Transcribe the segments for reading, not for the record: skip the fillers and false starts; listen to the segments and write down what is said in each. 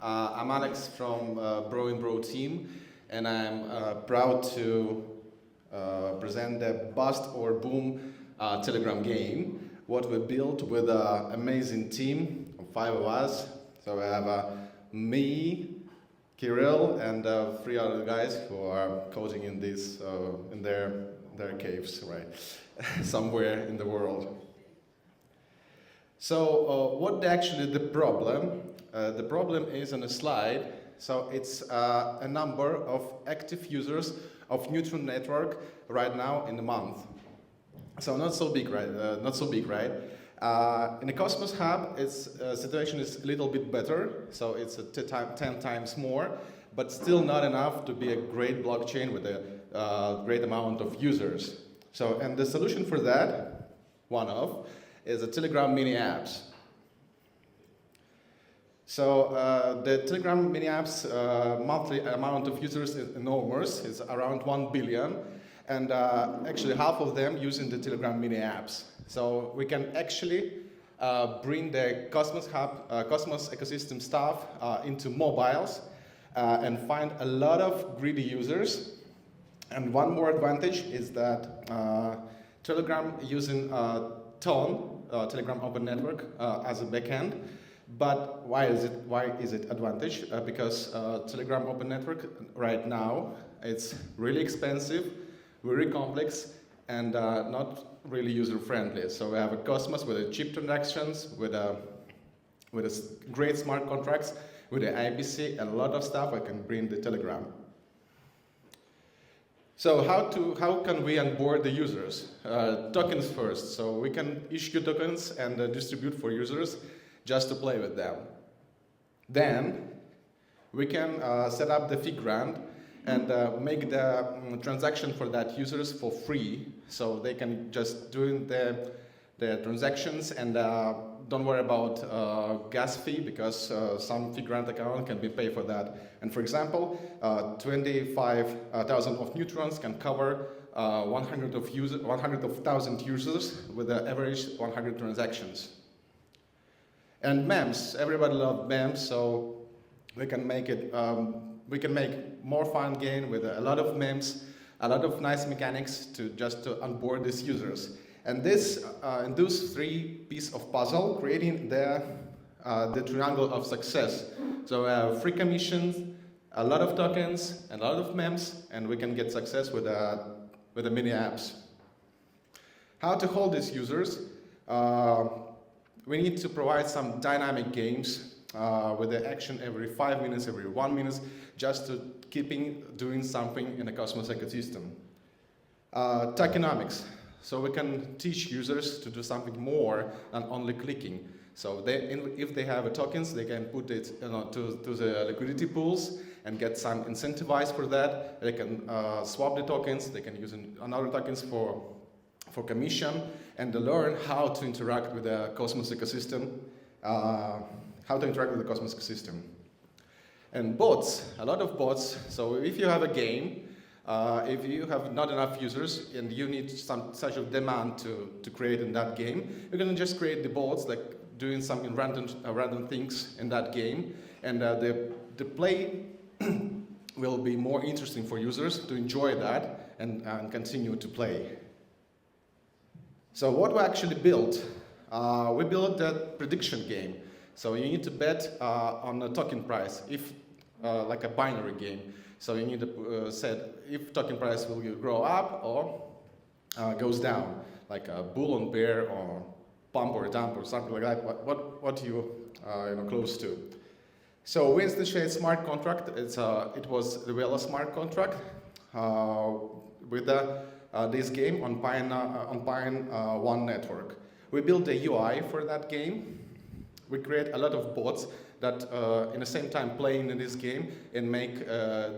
I'm Alex from Bro in Bro team, and I'm proud to present the Bust or Boom Telegram game, what we built with an amazing team of 5 of us. So we have me, Kirill, and 3 other guys who are coding in this in their caves, right, somewhere in the world. So what actually the problem? The problem is on a slide. So it's a number of active users of Neutron network right now in the month. So not so big, right? In the Cosmos Hub, its situation is a little bit better. So it's 10 times more, but still not enough to be a great blockchain with a great amount of users. So, and the solution for that, is a Telegram mini apps. So the Telegram mini apps monthly amount of users is enormous. It's around 1 billion, and actually half of them using the Telegram mini apps. So we can actually bring the Cosmos Hub, Cosmos ecosystem stuff into mobiles and find a lot of greedy users. And one more advantage is that Telegram using Telegram Open Network as a backend. But why is it advantage? Because Telegram Open Network right now, it's really expensive, very complex, and not really user-friendly. So we have a Cosmos with cheap transactions, with a great smart contracts, with the IBC, and a lot of stuff I can bring the Telegram. So how can we onboard the users? Tokens first. So we can issue tokens and distribute for users just to play with them. Then we can set up the fee grant and make the transaction for that users for free, so they can just do the transactions and don't worry about gas fee, because some fee grant account can be paid for that. And for example, 25,000 of Neutrons can cover 100,000 users with an average 100 transactions. And memes, everybody loves memes, so we can make it. We can make more fun game with a lot of memes, a lot of nice mechanics to onboard these users. And this, in those 3 pieces of puzzle, creating the triangle of success. So free commissions, a lot of tokens, and a lot of memes, and we can get success with the mini apps. How to hold these users? We need to provide some dynamic games with the action every 5 minutes, every 1 minute, just to keeping doing something in the Cosmos ecosystem. Tokenomics. So we can teach users to do something more than only clicking. So if they have tokens, they can put it to the liquidity pools and get some incentivized for that. They can swap the tokens. They can use another tokens for commission, and learn how to interact with the Cosmos ecosystem. And bots, a lot of bots. So if you have a game, if you have not enough users and you need such a demand to create in that game, you're going to just create the bots, like doing some random things in that game, and the play will be more interesting for users to enjoy that and continue to play. So what we actually built, we built the prediction game. So you need to bet on the token price, if like a binary game. So you need to set if token price will grow up or goes down, like a bull on bear or pump or dump or something like that. What you close to. So we instantiated smart contract. It was the Vela smart contract with this game on Pine 1 network. We built a UI for that game. We create a lot of bots that in the same time playing in this game and make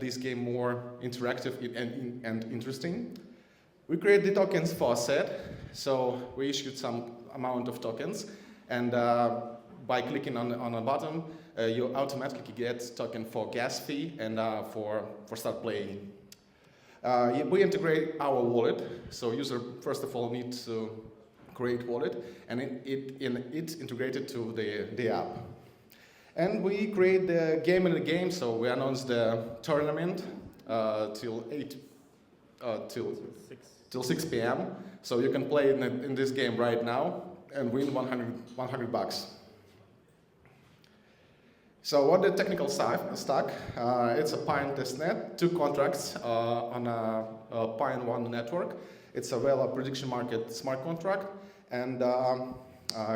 this game more interactive and interesting. We create the tokens faucet, so we issued some amount of tokens, and by clicking on a button, you automatically get token for gas fee and for start playing. We integrate our wallet, so user first of all needs to create wallet, and it's integrated to the app. And we create the game in the game, so we announced the tournament till 6 p.m. So you can play in this game right now and win 100 bucks. So what the technical stack? It's a Pine testnet, 2 contracts on a Pine 1 network. It's a prediction market smart contract and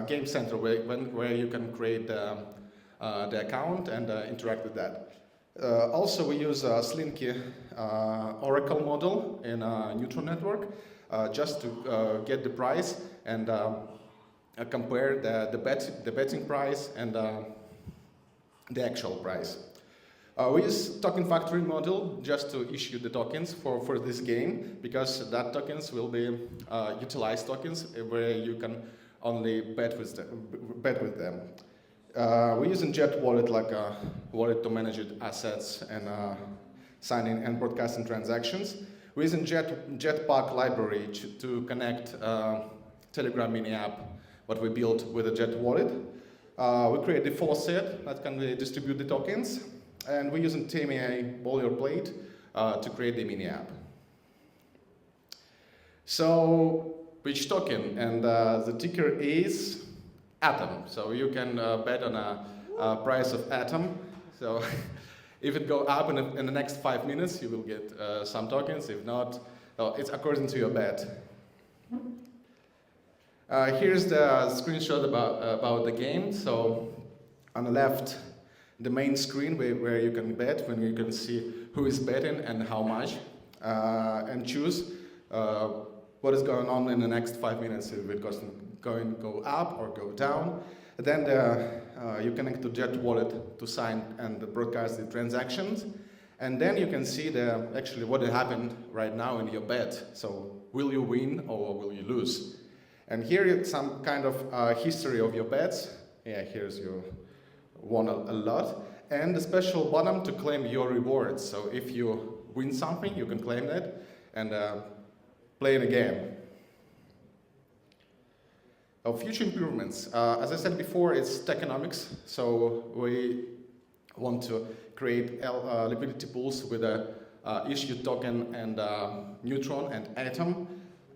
game center where you can create the account and interact with that. Also, we use a Slinky Oracle model in a Neutron network just to get the price and compare the betting price and the actual price. We use token factory model just to issue the tokens for this game, because that tokens will be utilized tokens where you can only bet with them. We're using Jet Wallet like a wallet to manage assets and signing and broadcasting transactions. We're using Jetpack library to connect Telegram mini app, what we built with a Jet Wallet. We create the faucet that can distribute the tokens, and we're using TMA boilerplate to create the mini app. So, which token? And the ticker is Atom. So you can bet on a price of Atom. So if it goes up in the next 5 minutes, you will get some tokens. If not, it's according to your bet. Here's the screenshot about the game. So on the left, the main screen where you can bet, when you can see who is betting and how much, and choose what is going on in the next 5 minutes, if it's going to go up or go down. Then you connect to Jet Wallet to sign and broadcast the transactions. And then you can see actually what happened right now in your bet. So will you win or will you lose? And here is some kind of history of your bets. Yeah, here's you won a lot. And the special button to claim your rewards. So if you win something, you can claim that and play the game. Future improvements. As I said before, it's tokenomics. So we want to create liquidity pools with a issued token and Neutron and Atom,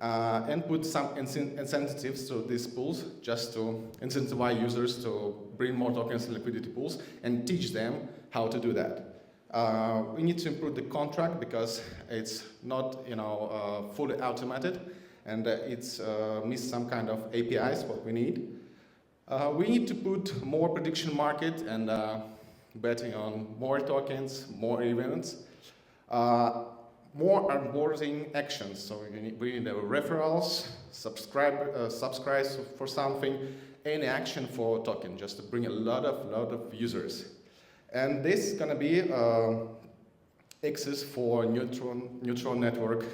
and put some incentives to these pools just to incentivize users to bring more tokens in liquidity pools and teach them how to do that. We need to improve the contract because it's not, fully automated, and it's missed some kind of APIs, what we need. We need to put more prediction market and betting on more tokens, more events, more onboarding actions. So we need referrals, subscribe for something, any action for a token, just to bring a lot of users. And this is going to be access for Neutron network.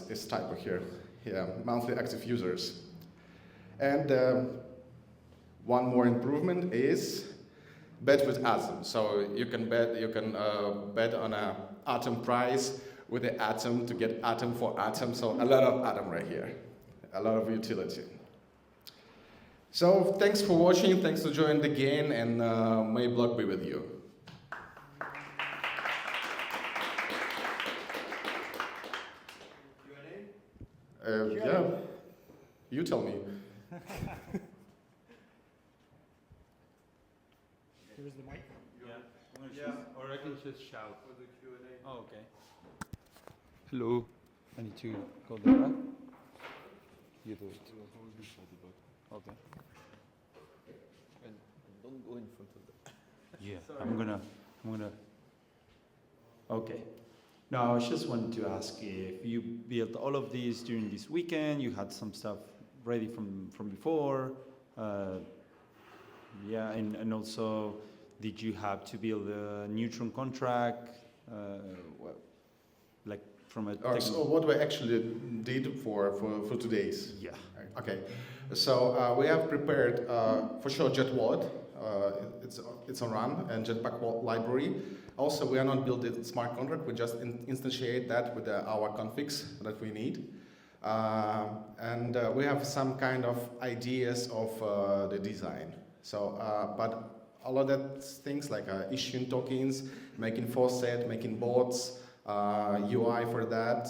It's typo here. Yeah, monthly active users. And one more improvement is bet with Atom. So you can bet on a Atom price with the Atom to get Atom for Atom. So a lot of Atom right here, a lot of utility. So thanks for watching. Thanks for joining the game, and may luck be with you. Yeah, you tell me. Here's the mic. Yeah, or I can just shout for the Q&A. Oh, okay. Hello. I need to go there, right? You do it. Okay. And don't go in front of the... Yeah, Sorry. I'm gonna. Okay. No, I was just wanting to ask if you built all of these during this weekend, you had some stuff ready from before, yeah, and also, did you have to build a Neutron contract, like from a... So what we actually did for today's? Yeah. Okay, so we have prepared for sure Jet Wallet. It's a run and Jetpack library. Also, we are not building smart contract. We just instantiate that with our configs that we need. And we have some kind of ideas of the design. So, but a lot of things like issuing tokens, making faucet, making bots, UI for that.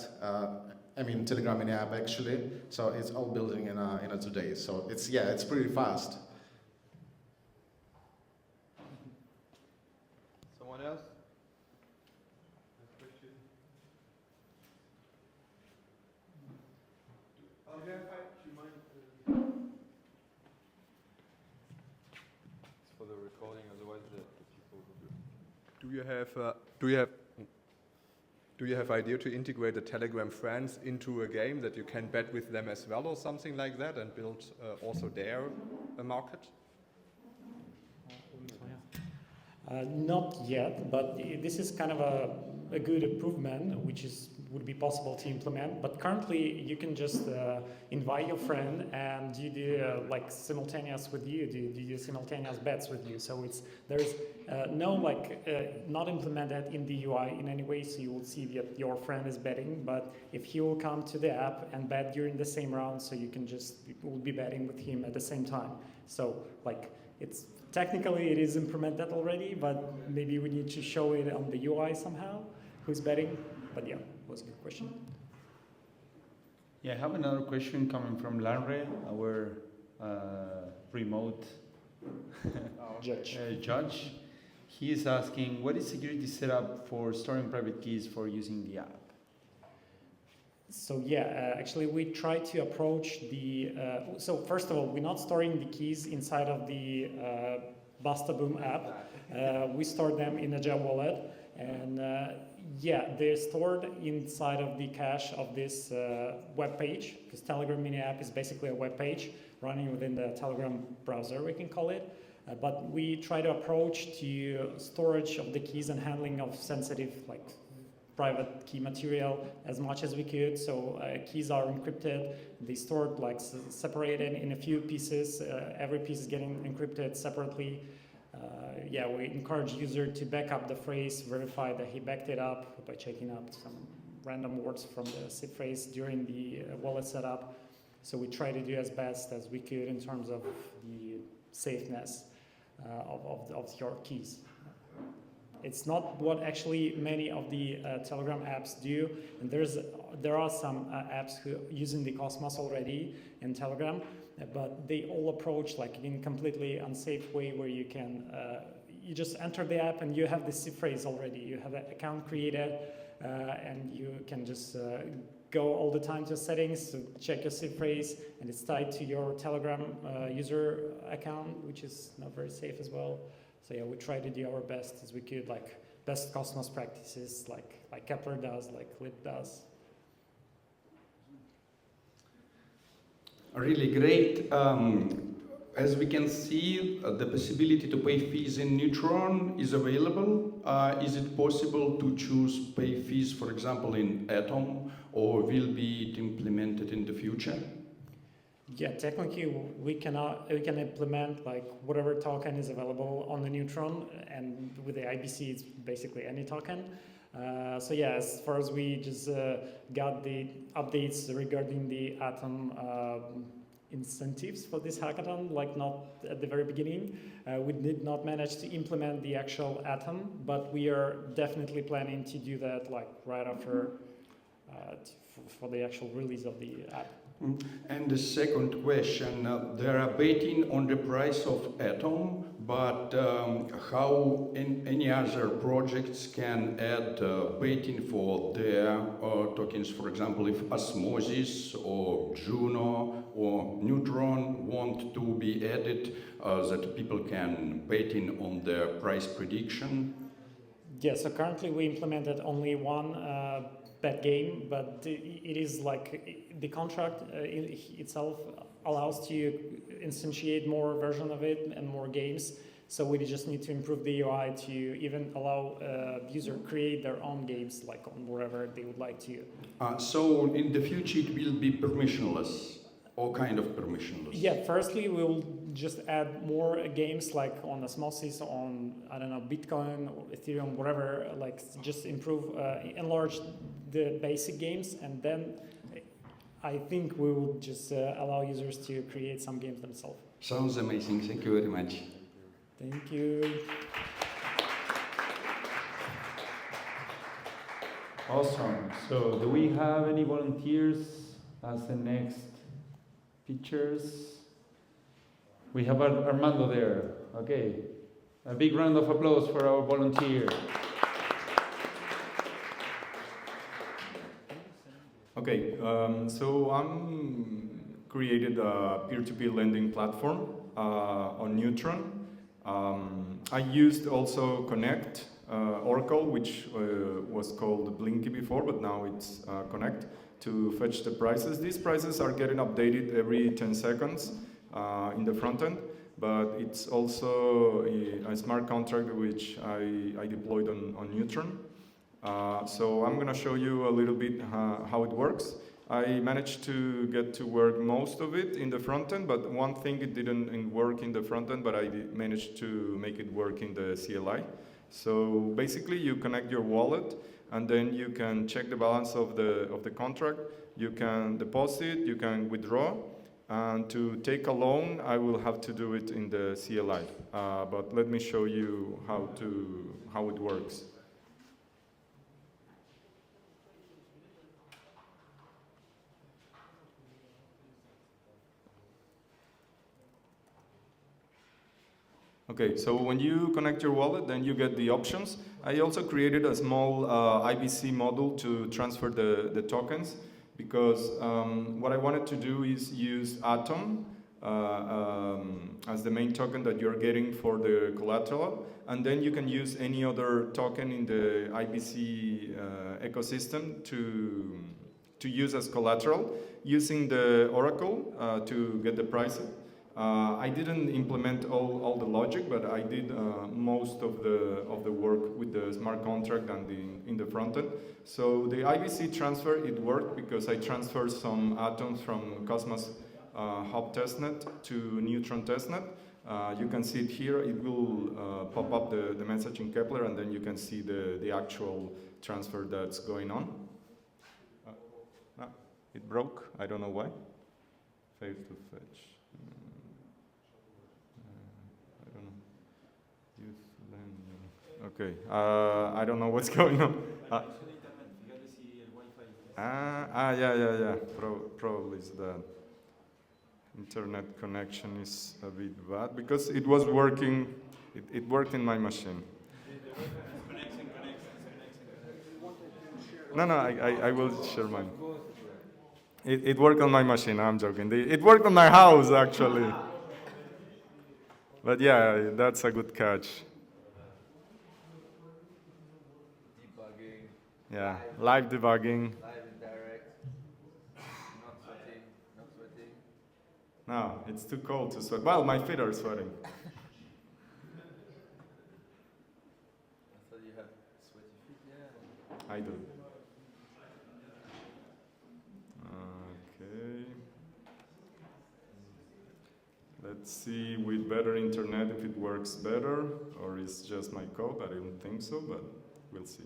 I mean, Telegram in app actually. So it's all building in a 2 days. So it's pretty fast. Someone else? It's for the recording, otherwise the people will Do you have idea to integrate the Telegram friends into a game that you can bet with them as well or something like that and build also their market? Not yet, but this is kind of a good improvement, which would be possible to implement. But currently, you can just invite your friend and do the like simultaneous with you, do simultaneous bets with you. So there's no not implemented in the UI in any way. So you will see that your friend is betting, but if he will come to the app and bet during the same round, so you can just will be betting with him at the same time. So like it's. Technically, it is implemented already, but maybe we need to show it on the UI somehow, who's betting. But yeah, was a good question. Yeah, I have another question coming from Lanre, our remote judge. He is asking, what is security setup for storing private keys for using the app? So yeah, actually we try to approach the, so first of all, we're not storing the keys inside of the Basta Boom app. We store them in a gel wallet, and yeah, they're stored inside of the cache of this web page, because Telegram mini app is basically a web page running within the Telegram browser, we can call it. But we try to approach to storage of the keys and handling of sensitive like private key material as much as we could. So keys are encrypted. They stored like separated in a few pieces. Every piece is getting encrypted separately. Yeah, we encourage user to back up the phrase, verify that he backed it up by checking up some random words from the SIP phrase during the wallet setup. So we try to do as best as we could in terms of the safeness of your keys. It's not what actually many of the Telegram apps do, and there are some apps who using the Cosmos already in Telegram, but they all approach like in completely unsafe way where you can you just enter the app and you have the SIP phrase already. You have an account created, and you can just go all the time to settings to check your SIP phrase, and it's tied to your Telegram user account, which is not very safe as well. So yeah, we try to do our best as we could, like best Cosmos practices, like Kepler does, like Lip does. Really great. As we can see, the possibility to pay fees in Neutron is available. Is it possible to choose pay fees, for example, in Atom, or will be it implemented in the future? Yeah, technically we can implement like whatever token is available on the Neutron, and with the IBC it's basically any token. So yeah, as far as we just got the updates regarding the Atom incentives for this hackathon, like not at the very beginning, we did not manage to implement the actual Atom, but we are definitely planning to do that like right after for the actual release of the app. And the second question, they are betting on the price of Atom, but how any other projects can add betting for their tokens? For example, if Osmosis or Juno or Neutron want to be added, that people can betting on their price prediction? Yeah, so currently we implemented only one bet game, but it is like the contract itself allows to instantiate more version of it and more games. So we just need to improve the UI to even allow user create their own games, like on wherever they would like to. So in the future it will be permissionless, or kind of permissionless? Yeah, firstly we will just add more games like on Osmosis, on I don't know, Bitcoin, or Ethereum, whatever. Like just improve, enlarge the basic games, and then I think we will just allow users to create some games themselves. Sounds amazing. Thank you very much. Thank you. Awesome. So do we have any volunteers as the next pictures? We have Armando there. Okay. A big round of applause for our volunteer. Okay, so I'm created a peer-to-peer lending platform on Neutron. I used also Connect, Oracle, which was called Blinky before, but now it's Connect, to fetch the prices. These prices are getting updated every 10 seconds in the front end, but it's also a smart contract which I deployed on Neutron. So I'm going to show you a little bit how it works. I managed to get to work most of it in the front end, but one thing it didn't work in the front end, but I managed to make it work in the CLI. So basically you connect your wallet and then you can check the balance of the contract. You can deposit, you can withdraw, and to take a loan, I will have to do it in the CLI. But let me show you how it works. Okay, so when you connect your wallet, then you get the options. I also created a small IBC model to transfer the tokens, because what I wanted to do is use Atom as the main token that you're getting for the collateral, and then you can use any other token in the IBC ecosystem to use as collateral, using the Oracle to get the prices. I didn't implement all the logic, but I did most of the work with the smart contract and in the front end. So the IBC transfer, it worked because I transferred some atoms from Cosmos Hub testnet to Neutron testnet. You can see it here. It will pop up the message in Kepler, and then you can see the actual transfer that's going on. It broke. I don't know why. Failed to fetch. Okay, I don't know what's going on. Yeah. Probably it's that. Internet connection is a bit bad because it was working. It worked in my machine. No, I will share mine. It worked on my machine. I'm joking. It worked on my house actually. But yeah, that's a good catch. Yeah, live debugging. Live and direct. Not sweating. No, it's too cold to sweat. Well, my feet are sweating. I thought you had sweaty feet. Yeah. I do. Okay. Let's see with better internet if it works better, or it's just my code. I don't think so, but we'll see.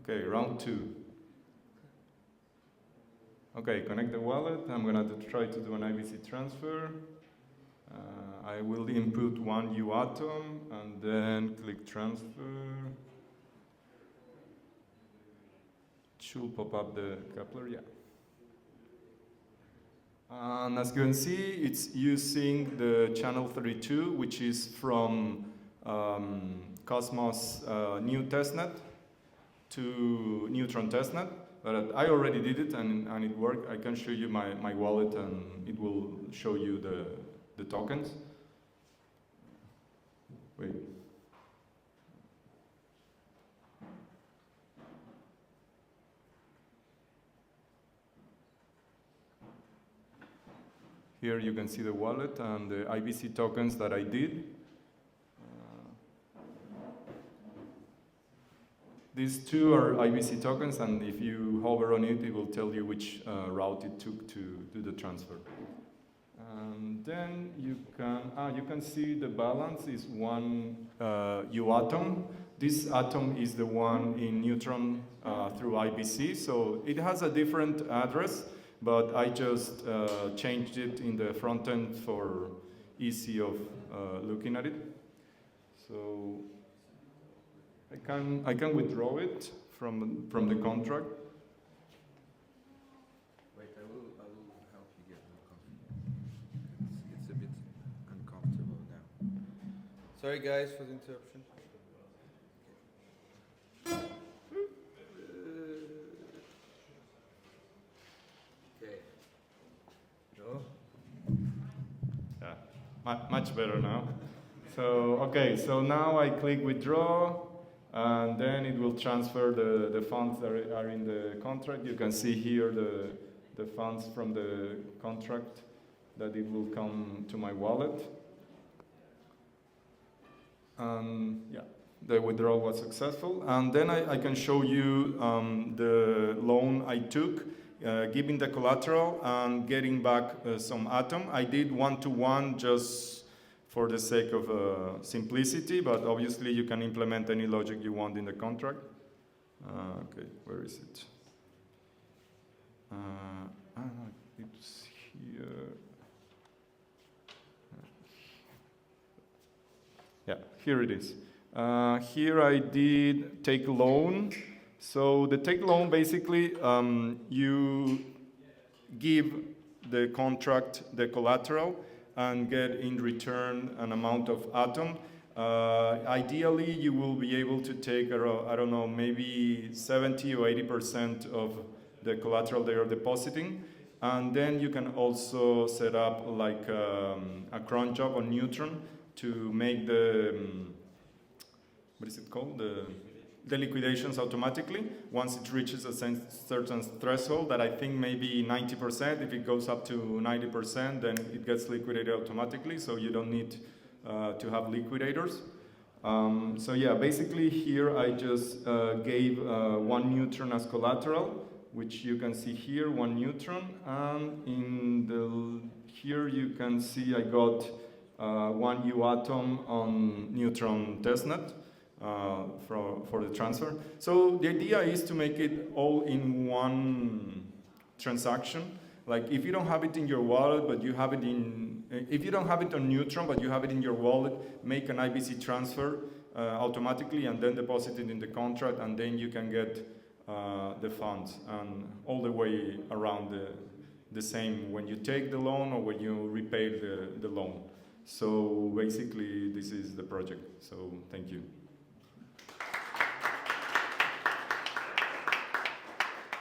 Okay, round 2. Okay, connect the wallet. I'm gonna try to do an IBC transfer. I will input one UAtom and then click transfer. It should pop up the Kepler, yeah. And as you can see, it's using the channel 32, which is from Cosmos new testnet to Neutron testnet. But I already did it and it worked. I can show you my wallet and it will show you the tokens. Wait. Here you can see the wallet and the IBC tokens that I did. These two are IBC tokens, and if you hover on it, it will tell you which route it took to do the transfer. And then you can see the balance is one U atom. This atom is the one in Neutron through IBC, so it has a different address, but I just changed it in the front end for easy of looking at it. So I can withdraw it from the contract. Wait, I will help you get more comfortable. It's a bit uncomfortable now. Sorry guys for the interruption. Okay. No? Yeah, much better now. So, okay, so now I click withdraw, and then it will transfer the funds that are in the contract. You can see here the funds from the contract that it will come to my wallet. Yeah, the withdrawal was successful. And then I can show you the loan I took, giving the collateral and getting back some atom. I did one-to-one just for the sake of simplicity, but obviously you can implement any logic you want in the contract. Okay, where is it? It's here. Yeah, here it is. Here I did take loan. So the take loan, basically, you give the contract the collateral and get in return an amount of atom. Ideally, you will be able to take, I don't know, maybe 70 or 80% of the collateral they are depositing. And then you can also set up like a cron job on Neutron to make the, what is it called? The liquidations automatically once it reaches a certain threshold that I think maybe 90%. If it goes up to 90%, then it gets liquidated automatically, so you don't need to have liquidators. So yeah, basically here I just gave 1 Neutron as collateral, which you can see here, 1 Neutron, and here you can see I got 1 U atom on Neutron testnet. For the transfer. So the idea is to make it all in one transaction. Like if you don't have it in your wallet, but you have it if you don't have it on Neutron, but you have it in your wallet, make an IBC transfer automatically and then deposit it in the contract, and then you can get the funds, and all the way around the same when you take the loan or when you repay the loan. So basically this is the project. So thank you.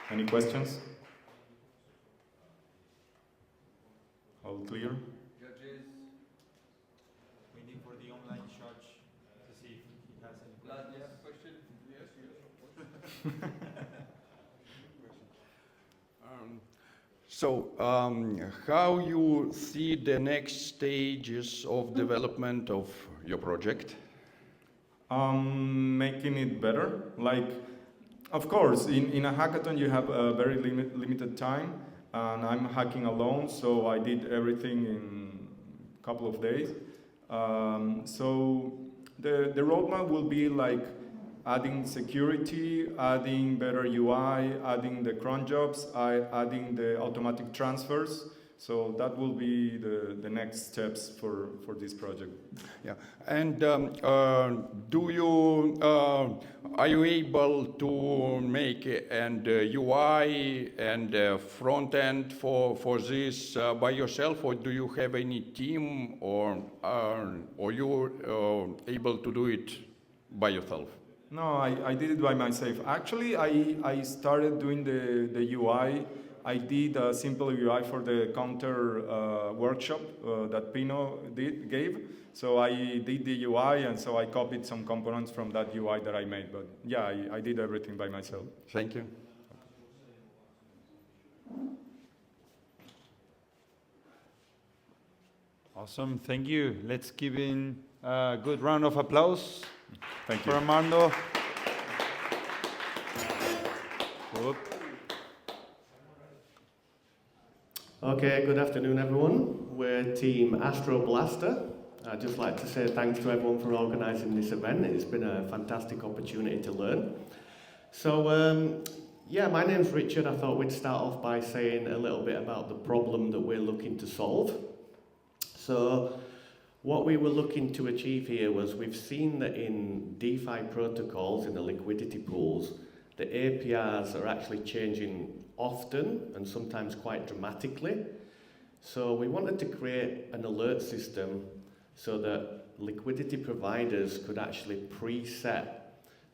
Any questions? All clear? Judges, Waiting for the online judge to see if he has any Vlad, questions. you have a question? Yes, of course. How you see the next stages of development of your project? Making it better. Like, of course, in a hackathon you have a very limited time, and I'm hacking alone, so I did everything in a couple of days. So the roadmap will be like adding security, adding better UI, adding the cron jobs, adding the automatic transfers. So that will be the next steps for this project. Yeah, and are you able to make an UI and front end for this by yourself, or do you have any team, or you able to do it by yourself? No, I did it by myself. Actually, I started doing the UI. I did a simple UI for the counter workshop that Pino gave. So I did the UI, and so I copied some components from that UI that I made. But yeah, I did everything by myself. Thank you. Awesome, thank you. Let's give in a good round of applause. Thank for you. Armando. Good. Okay, good afternoon everyone. We're Team Astro Blaster. I'd just like to say thanks to everyone for organising this event. It's been a fantastic opportunity to learn. So, yeah, my name's Richard. I thought we'd start off by saying a little bit about the problem that we're looking to solve. So, what we were looking to achieve here was we've seen that in DeFi protocols, in the liquidity pools, the APRs are actually changing often and sometimes quite dramatically. So we wanted to create an alert system so that liquidity providers could actually preset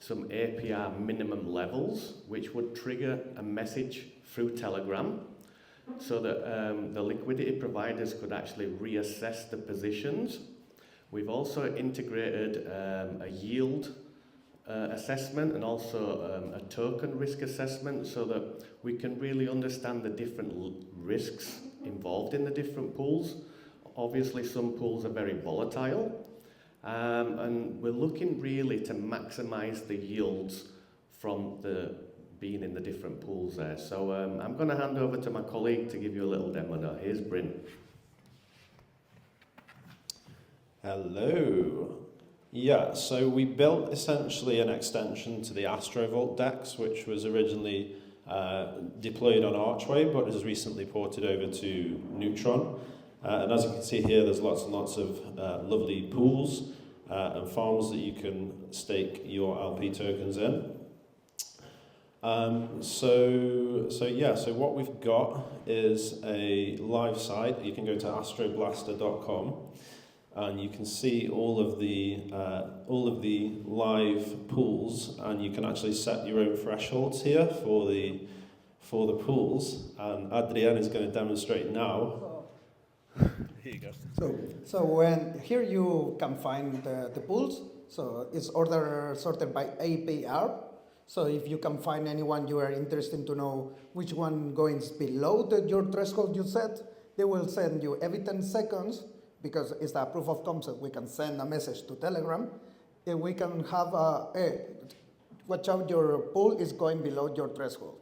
some APR minimum levels, which would trigger a message through Telegram so that the liquidity providers could actually reassess the positions. We've also integrated a yield assessment and also a token risk assessment so that we can really understand the different risks involved in the different pools. Obviously, some pools are very volatile, and we're looking really to maximize the yields from being in the different pools there. So I'm going to hand over to my colleague to give you a little demo now. Here's Bryn. Hello. Yeah, so we built essentially an extension to the Astrovault DEX, which was originally deployed on Archway, but has recently ported over to Neutron. And as you can see here, there's lots and lots of lovely pools and farms that you can stake your LP tokens in. So what we've got is a live site. You can go to astroblaster.com. And you can see all of the live pools, and you can actually set your own thresholds here for the pools. And Adrian is going to demonstrate now. Here you go. So when here you can find the pools. So it's sorted by APR. So if you can find anyone you are interested to know which one goes below your threshold you set, they will send you every 10 seconds. Because it's a proof of concept, we can send a message to Telegram. And we can have watch out, your pool is going below your threshold.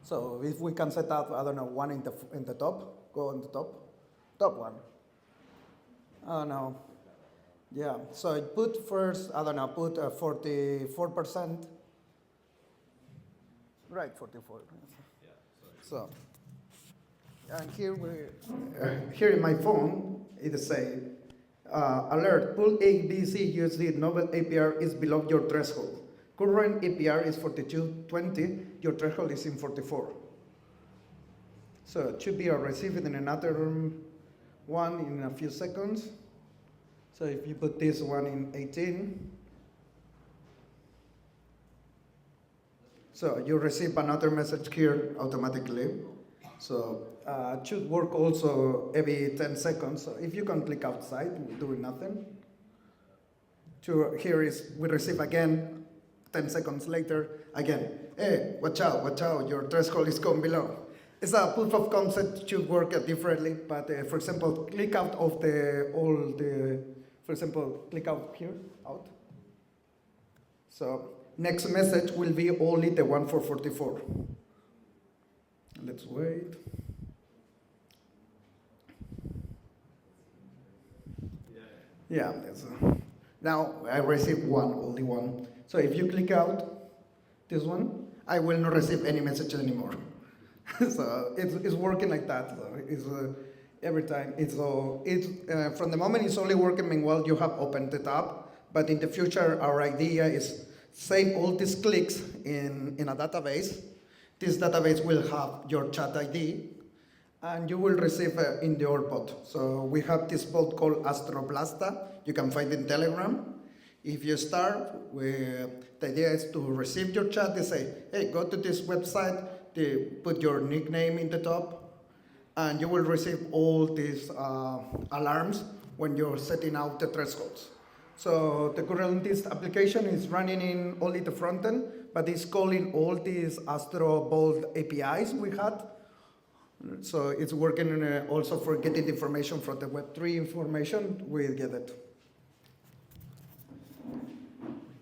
So if we can set up, I don't know, one in the top, go on the top one. I don't know. Yeah, so I put first, I don't know, put 44%. Right, 44. Yeah, so. And here in my phone, it says, alert, pool ABC USD novel APR is below your threshold. Current APR is 42.20, your threshold is in 44. So it should be received in another one in a few seconds. So if you put this one in 18, so you receive another message here automatically. So it should work also every 10 seconds. So if you can click outside, doing nothing. Here is, we receive again, 10 seconds later, again, hey, watch out, your threshold is going below. It's a proof of concept, should work differently, but for example, click out of for example, click out here, out. So next message will be only the one for 44. Let's wait. Yeah, now I received only one. So if you click out this one, I will not receive any message anymore. So it's working like that. So it's every time. From the moment it's only working meanwhile you have opened the tab. But in the future, our idea is save all these clicks in a database. This database will have your chat ID, and you will receive in your bot. So we have this bot called Astroblasta. You can find it in Telegram. If you start, the idea is to receive your chat. They say, hey, go to this website. They put your nickname in the top, and you will receive all these alarms when you're setting out the thresholds. So the current this application is running in only the front end, but it's calling all these Astrovault APIs we had. So it's working also for getting information from the Web3 information. We'll get it.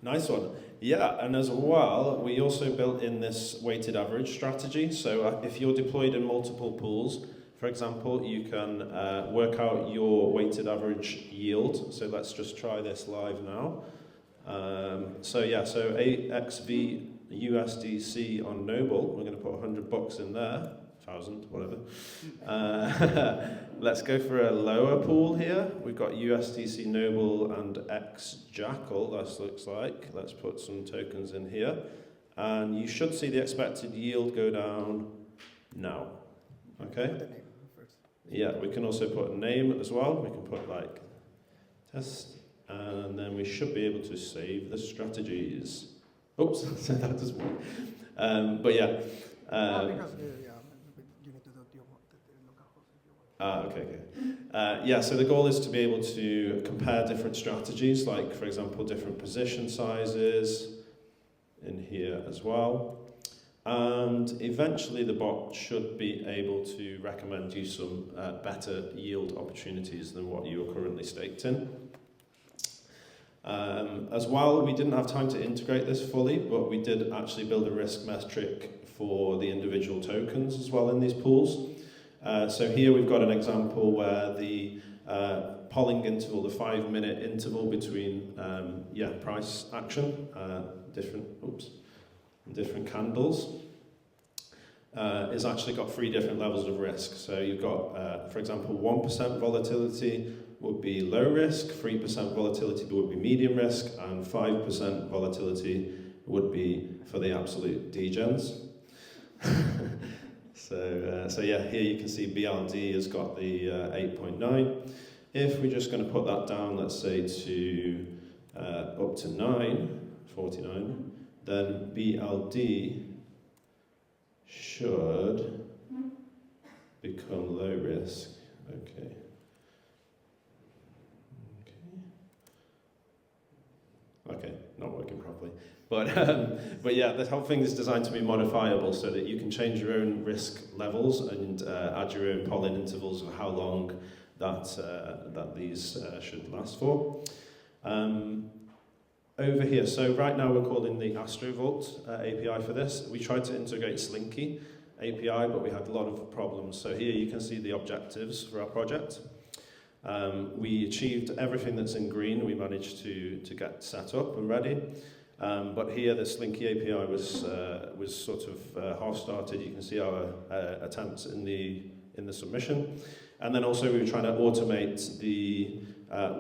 Nice one. Yeah, and as well, we also built in this weighted average strategy. So if you're deployed in multiple pools, For example, you can work out your weighted average yield. So let's just try this live now. So 8XV USDC on Noble, we're going to put $100 in there, 1,000, whatever. Let's go for a lower pool here. We've got USDC Noble and X Jackal, that looks like. Let's put some tokens in here. And you should see the expected yield go down now. Okay? Yeah, we can also put a name as well. We can put like test, and then we should be able to save the strategies. Oops, so that doesn't work. But yeah. Because you need to do the localhost if you want. Okay. Yeah, so the goal is to be able to compare different strategies, like, for example, different position sizes in here as well. And eventually the bot should be able to recommend you some better yield opportunities than what you're currently staked in. As well, we didn't have time to integrate this fully, but we did actually build a risk metric for the individual tokens as well in these pools. So here we've got an example where the polling interval, the 5-minute interval between price action, different candles, is actually got 3 different levels of risk. So you've got, for example, 1% volatility would be low risk, 3% volatility would be medium risk, and 5% volatility would be for the absolute degens. So yeah, here you can see BRD has got the 8.9. If we're just going to put that down, let's say to up to 9.49, then BLD should become low risk. Okay. Okay, not working properly. But yeah, the whole thing is designed to be modifiable so that you can change your own risk levels and add your own polling intervals of how long that these should last for. Over here, so right now we're calling the AstroVault API for this. We tried to integrate Slinky API, but we had a lot of problems. So here you can see the objectives for our project. We achieved everything that's in green. We managed to get set up and ready. But here the Slinky API was sort of half-started. You can see our attempts in the submission. And then also we were trying to automate the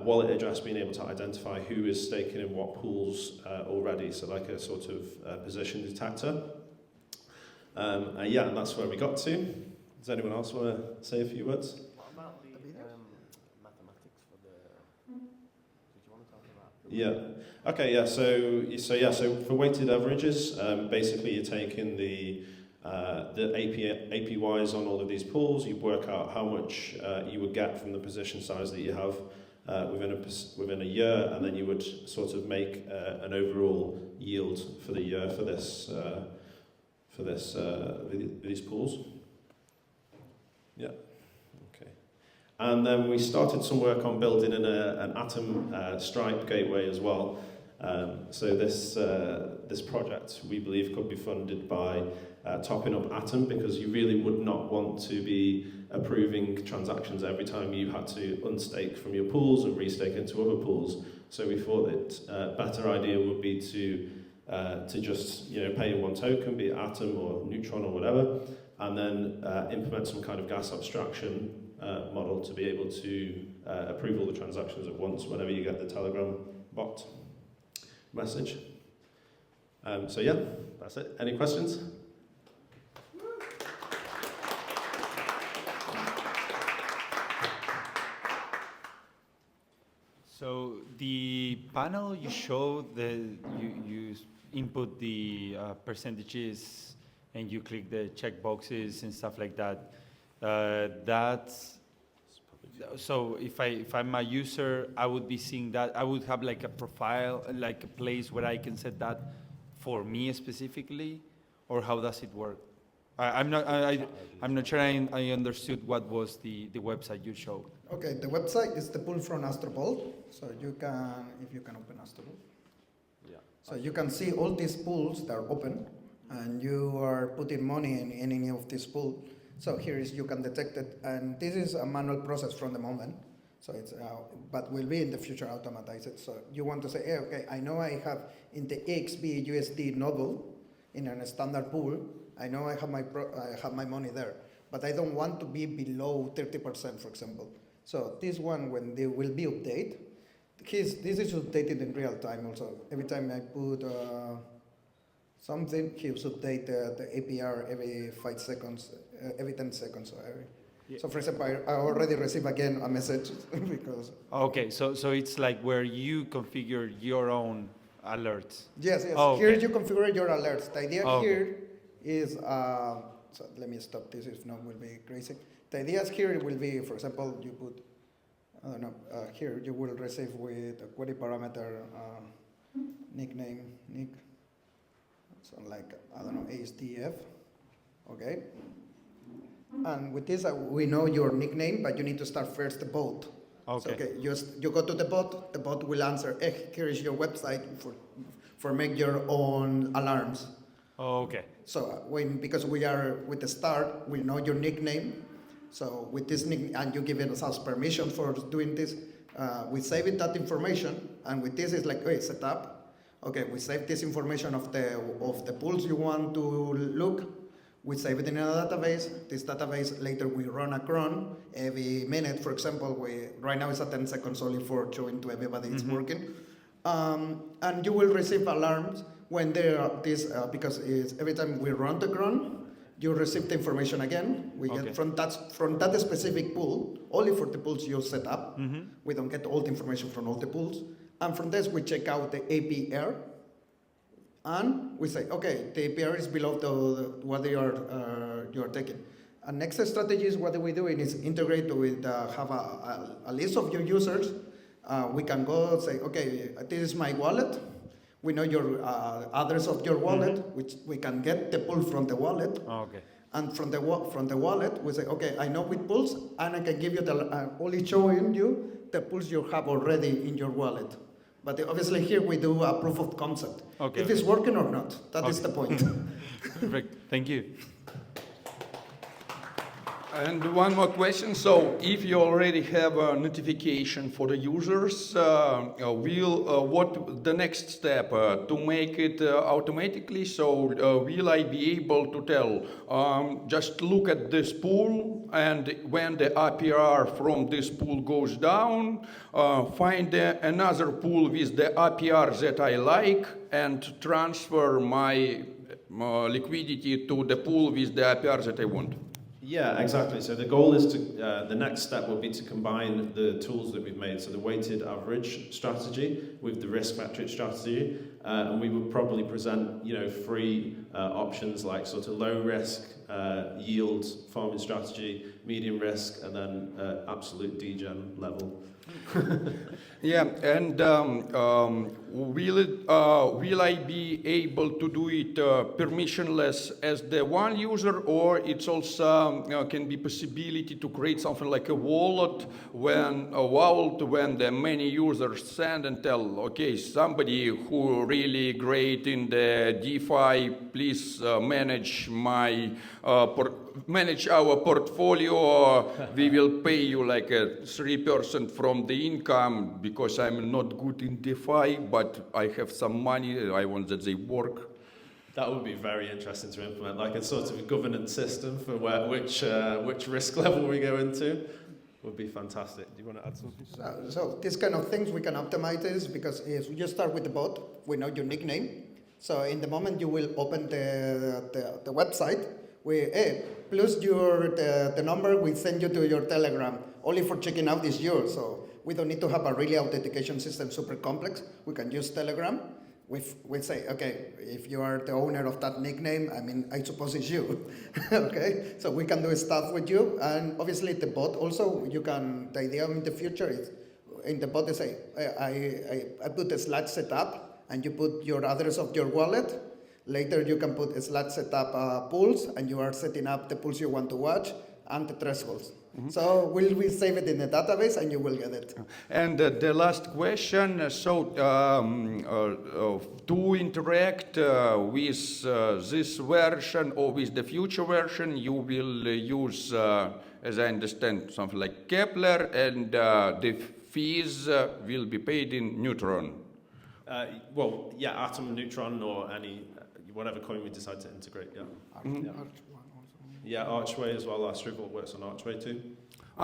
wallet address, being able to identify who is staking in what pools already, so like a sort of position detector. Yeah, and that's where we got to. Does anyone else want to say a few words? What about the mathematics for the... Did you want to talk about? Yeah. Okay. Yeah. So for weighted averages, basically you're taking the APYs on all of these pools. You work out how much you would get from the position size that you have within a year, and then you would sort of make an overall yield for the year for these pools. Yeah. Okay. And then we started some work on building an Atom Stripe gateway as well. So this project we believe could be funded by topping up Atom, because you really would not want to be approving transactions every time you had to unstake from your pools and restake into other pools. So we thought that a better idea would be to just pay in one token, be it Atom or Neutron or whatever, and then implement some kind of gas abstraction model to be able to approve all the transactions at once whenever you get the Telegram bot message. So yeah, that's it. Any questions? So the panel you showed, you input the percentages and you click the check boxes and stuff like that. So if I'm a user, I would be seeing that. I would have like a profile, like a place where I can set that for me specifically, or how does it work? I'm not sure I understood what was the website you showed. Okay, the website is the pool from AstroVault. So if you can open AstroVault. Yeah. So you can see all these pools that are open, and you are putting money in any of these pools. So here is you can detect it, and this is a manual process from the moment. So it's but will be in the future automatized. So you want to say, hey, okay, I know I have in the XB USD nodal in a standard pool. I know I have my money there, but I don't want to be below 30%, for example. So this one, when they will be updated, this is updated in real time also. Every time I put something, he will update the APR every 5 seconds, every 10 seconds. So for example, I already received again a message because... Okay, so it's like where you configure your own alerts. Yes. Oh, here okay. you configure your alerts. The idea here is, so let me stop this, if not will be crazy. The idea here will be, for example, you put, I don't know, here you will receive with a query parameter nickname, so like, I don't know, ASDF, okay? And with this, we know your nickname, but you need to start first the bot. Okay. So, you go to the bot will answer, hey, here is your website for make your own alarms. Okay. So because we are with the start, we know your nickname. So with this nickname, and you give us permission for doing this, we save it, that information, and with this it's like, hey, set up. Okay, we save this information of the pools you want to look. We save it in a database. This database later we run a cron every minute. For example, right now it's at 10 seconds only for showing to everybody it's working. And you will receive alarms when there are this, because every time we run the cron, you receive the information again. We get from that specific pool, only for the pools you set up. We don't get all the information from all the pools. And from this, we check out the APR. And we say, okay, the APR is below what you are taking. And next strategy is what we're doing is integrate with, have a list of your users. We can go say, okay, this is my wallet. We know your address of your wallet, which we can get the pool from the wallet. Okay. And from the wallet, we say, okay, I know which pools, and I can give you only showing you the pools you have already in your wallet. But obviously here we do a proof of concept. Okay. If it's working or not, that is the point. Perfect. Thank you. And one more question. So if you already have a notification for the users, what the next step to make it automatically? So will I be able to tell, just look at this pool, and when the APR from this pool goes down, find another pool with the APR that I like and transfer my liquidity to the pool with the APR that I want? Yeah, exactly. So the goal is to, the next step will be to combine the tools that we've made, so the weighted average strategy with the risk metric strategy, and we would probably present, free options like sort of low risk, yield farming strategy, medium risk, and then absolute degen level. Yeah, and will I be able to do it permissionless as the one user, or it's also can be possibility to create something like a wallet when the many users send and tell, okay, somebody who really great in the DeFi, please manage manage our portfolio. We will pay you like a 3% from the income because I'm not good in DeFi, but I have some money. I want that they work. That would be very interesting to implement, like a sort of a governance system for which risk level we go into. Would be fantastic. Do you want to add something? So these kind of things we can optimize this, because if you start with the bot, we know your nickname. So in the moment you will open the website, plus the number we send you to your Telegram, only for checking out is yours. So we don't need to have a really authentication system super complex. We can use Telegram. We say, okay, if you are the owner of that nickname, I suppose it's you, okay? So we can do stuff with you, and obviously the bot also, the idea in the future is, in the bot they say, I put a Slack setup, and you put your address of your wallet. Later you can put a Slack setup pools, and you are setting up the pools you want to watch, and the thresholds. So we save it in the database and you will get it. And the last question, to interact with this version or with the future version, you will use, as I understand, something like Kepler, and the fees will be paid in Neutron. Well, yeah, Atom, Neutron, or any whatever coin we decide to integrate. Yeah. Yeah, Archway as well. Astrovault works on Archway too.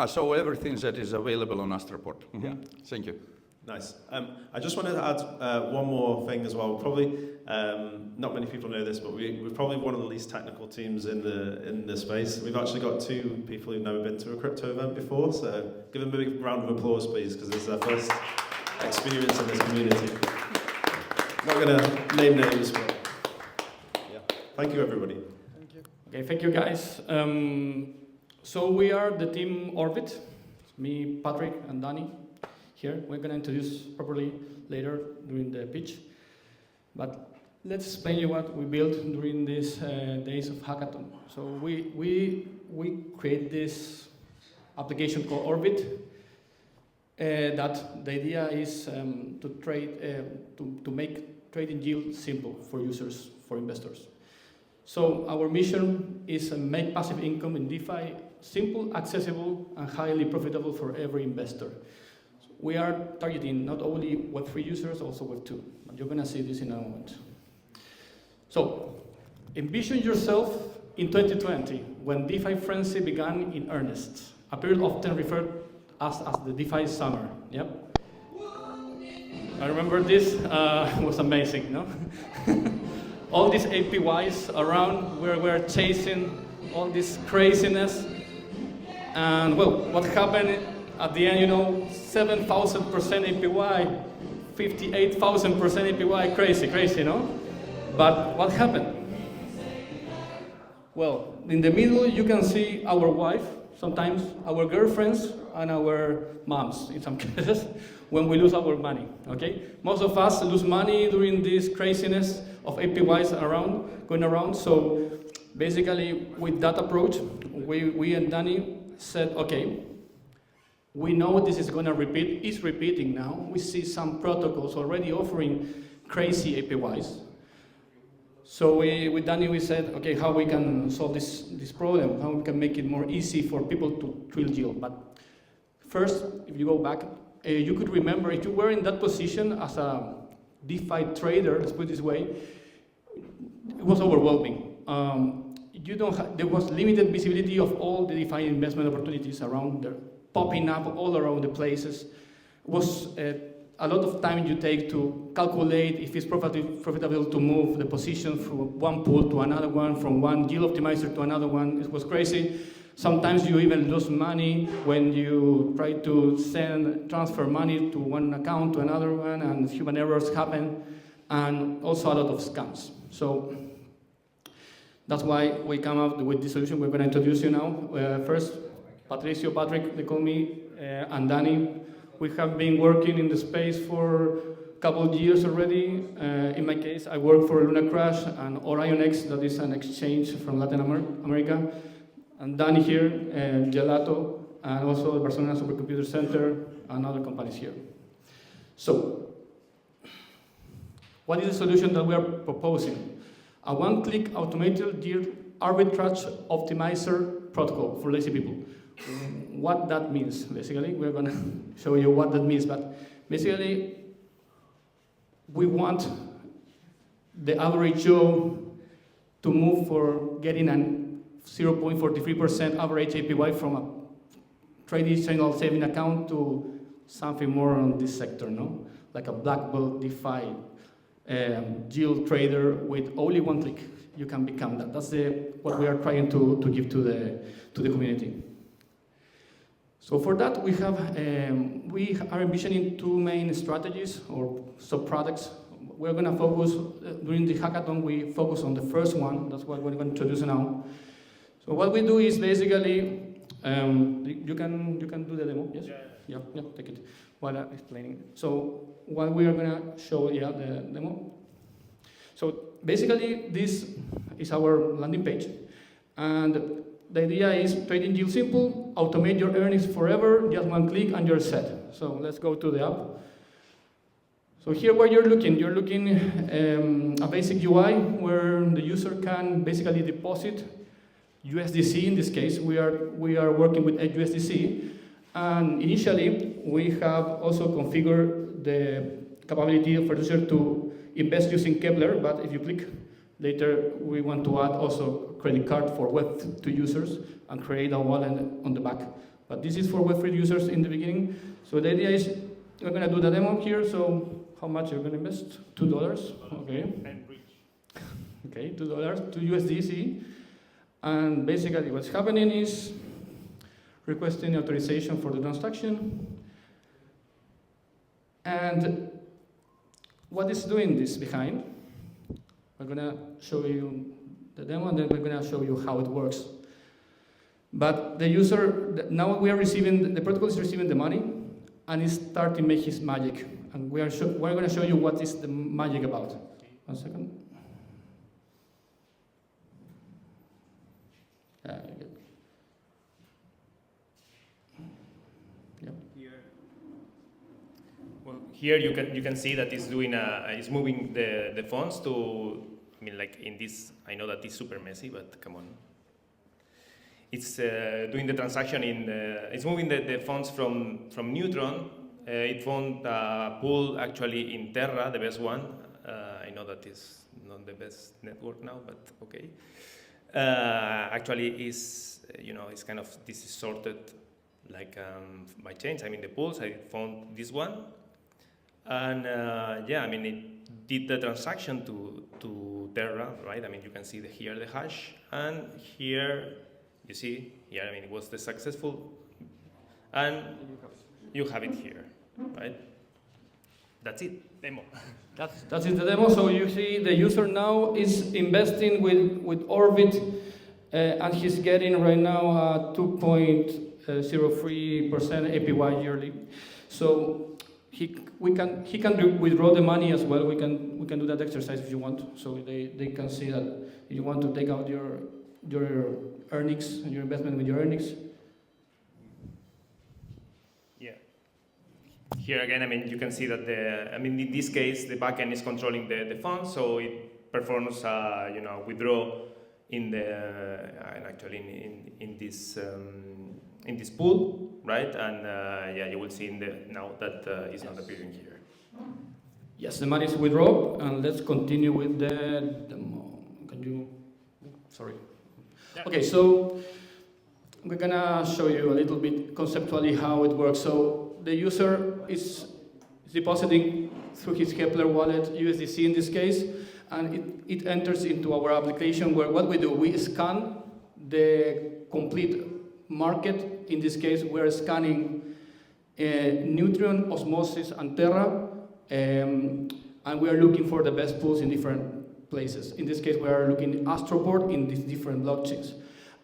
So everything that is available on Astroport. Yeah. Thank you. Nice. I just wanted to add one more thing as well. Probably not many people know this, but we're probably one of the least technical teams in the space. We've actually got 2 people who've never been to a crypto event before. So give them a big round of applause, please, because it's their first experience in this community. Not going to name names, but yeah. Thank you, everybody. Thank you. Okay, thank you, guys. So we are the team Orbit. Me, Patrick, and Danny here. We're going to introduce properly later during the pitch. But let's explain you what we built during these days of Hackathon. So we create this application called Orbit. That the idea is to trade, to make trading yield simple for users, for investors. So our mission is to make passive income in DeFi simple, accessible, and highly profitable for every investor. So we are targeting not only Web3 users, also Web2. But you're going to see this in a moment. So envision yourself in 2020, when DeFi frenzy began in earnest, a period often referred as the DeFi summer. Yep. I remember this. It was amazing, no? All these APYs around, where we're chasing all this craziness. And well, what happened at the end, 7,000% APY, 58,000% APY, crazy, no? But what happened? Well, in the middle, you can see our wife, sometimes our girlfriends, and our moms, in some cases, when we lose our money, okay? Most of us lose money during this craziness of APYs going around. So basically, with that approach, we and Danny said, okay, we know this is going to repeat, it's repeating now. We see some protocols already offering crazy APYs. So with Danny, we said, okay, how we can solve this problem, how we can make it more easy for people to trill yield. But first, if you go back, you could remember if you were in that position as a DeFi trader, let's put it this way, it was overwhelming. There was limited visibility of all the DeFi investment opportunities around there, popping up all around the places. It was a lot of time you take to calculate if it's profitable to move the position from one pool to another one, from one yield optimizer to another one. It was crazy. Sometimes you even lose money when you try to transfer money to one account to another one, and human errors happen, and also a lot of scams. So that's why we come up with this solution we're going to introduce you now. First, Patrick, they call me, and Danny. We have been working in the space for a couple of years already. In my case, I work for Luna Crash and OrionX, that is an exchange from Latin America. And Danny here, Gelato, and also the Barcelona Supercomputer Center, and other companies here. So, what is the solution that we are proposing? A one-click automated yield arbitrage optimizer protocol for lazy people. What that means, basically, we're going to show you what that means, but basically, we want the average Joe to move for getting a 0.43% average APY from a traditional saving account to something more on this sector, no? Like a black belt DeFi yield trader with only one click. You can become that. That's what we are trying to give to the community. So for that, we are envisioning 2 main strategies or sub-products. We're going to focus, during the hackathon, we focus on the first one. That's what we're going to introduce now. So what we do is basically, you can do the demo, yes? Yeah, take it while I'm explaining. So what we are going to show, the demo. So basically, this is our landing page. And the idea is trading yield simple, automate your earnings forever, just one click and you're set. So let's go to the app. So here where you're looking a basic UI where the user can basically deposit USDC. In this case, we are working with USDC. And initially, we have also configured the capability for the user to invest using Kepler, but if you click later, we want to add also credit card for Web2 users and create a wallet on the back. But this is for Web3 users in the beginning. So the idea is we're going to do the demo here. So how much you're going to invest? $2. Okay. Okay, $2 to USDC. And basically what's happening is requesting authorization for the transaction. And what is doing this behind? We're going to show you the demo, and then we're going to show you how it works. But the user, now we are receiving, the protocol is receiving the money, and it's starting to make his magic. And we're going to show you what is the magic about. 1 second. Here you can see that it's doing it's moving the fonts to, I mean, like in this, I know that it's super messy, but come on. It's doing the transaction in, it's moving the fonts from Neutron. It found a pool actually in Terra, the best one. I know that is not the best network now, but okay. Actually is, you know, it's kind of, this is sorted like by chains. I mean the pools, I found this one. And yeah, I mean, it did the transaction to Terra, right? I mean, you can see here the hash, and here, you see, here, I mean, it was the successful, and you have it here, right? That's it, demo. That's it, the demo. So you see the user now is investing with Orbit, and he's getting right now 2.03% APY yearly. So he can withdraw the money as well. We can do that exercise if you want. So they can see that if you want to take out your earnings, your investment with your earnings. Yeah. Here again, I mean, you can see that in this case, the backend is controlling the funds, so it performs, you know, withdraw in the actually in this pool, right? And yeah, you will see now that it's not appearing here. Yes, the money is withdrawn, and let's continue with the demo. Can you? Sorry. Okay, so we're gonna show you a little bit conceptually how it works. So the user is depositing through his Kepler wallet, USDC in this case, and it enters into our application where what we do, we scan the complete market. In this case, we're scanning Neutron, Osmosis, and Terra, and we are looking for the best pools in different places. In this case, we are looking at Astroport in these different blockchains.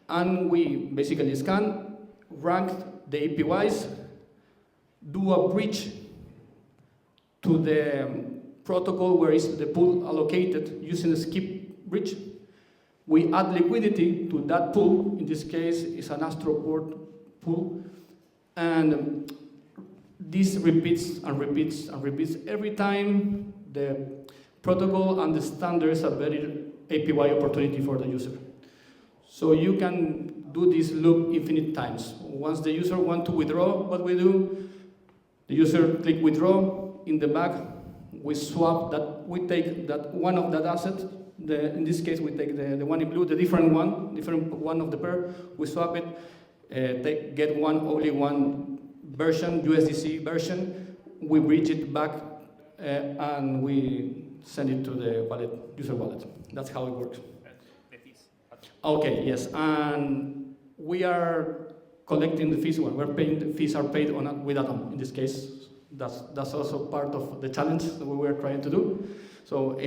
And we basically scan, rank the APYs, do a bridge to the protocol where is the pool allocated using a skip bridge. We add liquidity to that pool. In this case, it's an Astroport pool. And this repeats and repeats and repeats. Every time the protocol understands there is a very APY opportunity for the user. So you can do this loop infinite times. Once the user wants to withdraw, what we do, the user click withdraw. In the back, we swap that, we take that one of that asset. In this case, we take the one in blue, the different one of the pair. We swap it, get only one version, USDC version. We bridge it back, and we send it to the wallet, user wallet. That's how it works. Okay, yes, and we are collecting the fees. We're paying, the fees are paid with Atom. In this case, that's also part of the challenge that we were trying to do. So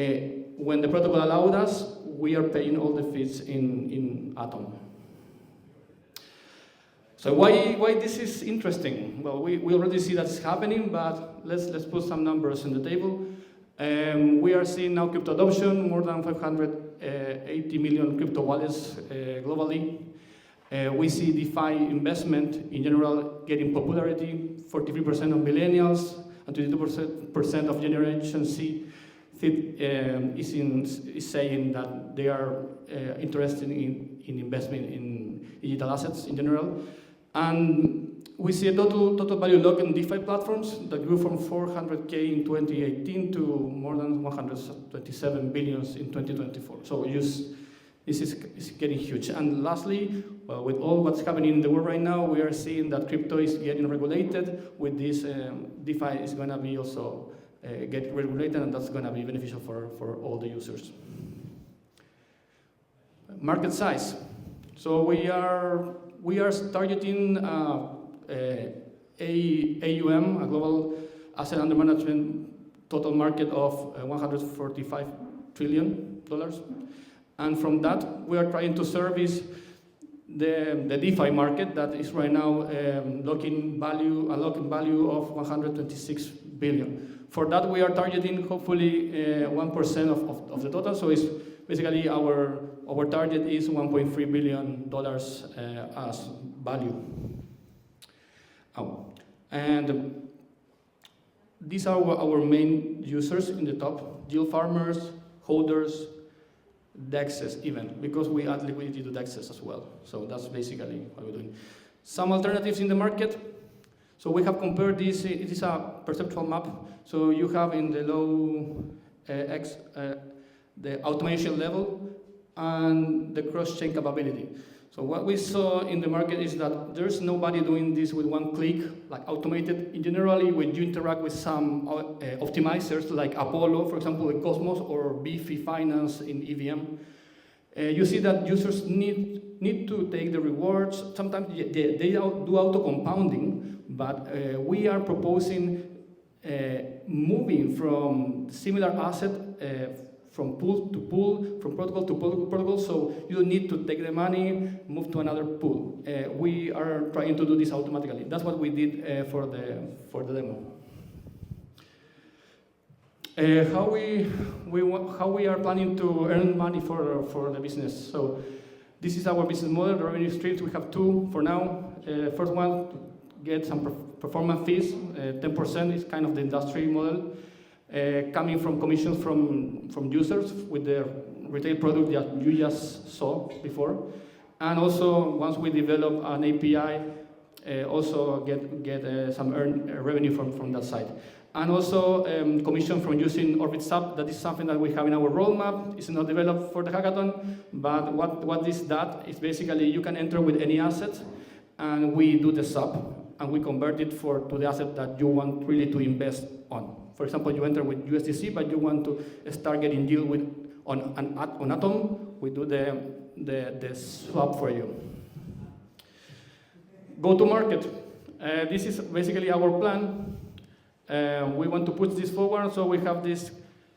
when the protocol allowed us, we are paying all the fees in Atom. So why this is interesting? Well, we already see that's happening, but let's put some numbers on the table. We are seeing now crypto adoption, more than 580 million crypto wallets globally. We see DeFi investment in general getting popularity. 43% of millennials and 22% of Generation C is saying that they are interested in investment in digital assets in general. And we see a total value lock in DeFi platforms that grew from 400K in 2018 to more than 127 billions in 2024. So this is getting huge. And lastly, with all what's happening in the world right now, we are seeing that crypto is getting regulated. With this, DeFi is going to be also get regulated, and that's going to be beneficial for all the users. Market size. So we are targeting AUM, a global asset under management total market of $145 trillion. And from that, we are trying to service the DeFi market that is right now unlocking value of 126 billion. For that, we are targeting hopefully 1% of the total. So it's basically our target is $1.3 billion as value. And these are our main users in the top: yield farmers, holders, DEXs even, because we add liquidity to DEXs as well. So that's basically what we're doing. Some alternatives in the market. So we have compared this, it is a perceptual map. So you have in the low X, the automation level and the cross-chain capability. So what we saw in the market is that there's nobody doing this with one click, like automated. Generally, when you interact with some optimizers, like Apollo, for example, with Cosmos, or Beefy Finance in EVM, you see that users need to take the rewards. Sometimes they do auto-compounding, but we are proposing moving from similar asset from pool to pool, from protocol to protocol, so you don't need to take the money, move to another pool. We are trying to do this automatically. That's what we did for the demo. How we are planning to earn money for the business. So this is our business model, the revenue streams. We have two for now. First one, get some performance fees. 10% is kind of the industry model. Coming from commissions from users with the retail product that you just saw before. And also, once we develop an API, also get some revenue from that side. And also, commission from using Orbit Sub. That is something that we have in our roadmap. It's not developed for the hackathon, but what is that? It's basically you can enter with any asset, and we do the sub, and we convert it to the asset that you want really to invest on. For example, you enter with USDC, but you want to start getting yield on Atom. We do the swap for you. Go to market. This is basically our plan. We want to push this forward, so we have this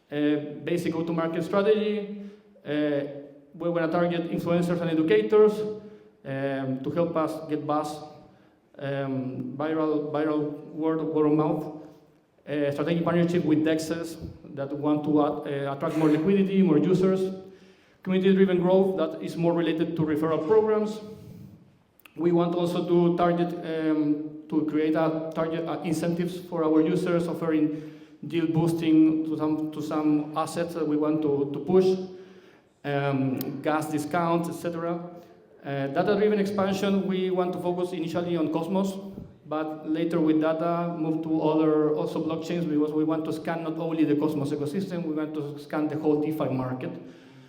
basic go-to-market strategy. We're going to target influencers and educators to help us get buzz, viral word of mouth. Strategic partnership with DEXs that want to attract more liquidity, more users. Community-driven growth that is more related to referral programs. We want also to target, to create incentives for our users, offering yield boosting to some assets that we want to push, gas discounts, etc. Data-driven expansion, we want to focus initially on Cosmos, but later with data, move to other also blockchains, because we want to scan not only the Cosmos ecosystem, we want to scan the whole DeFi market.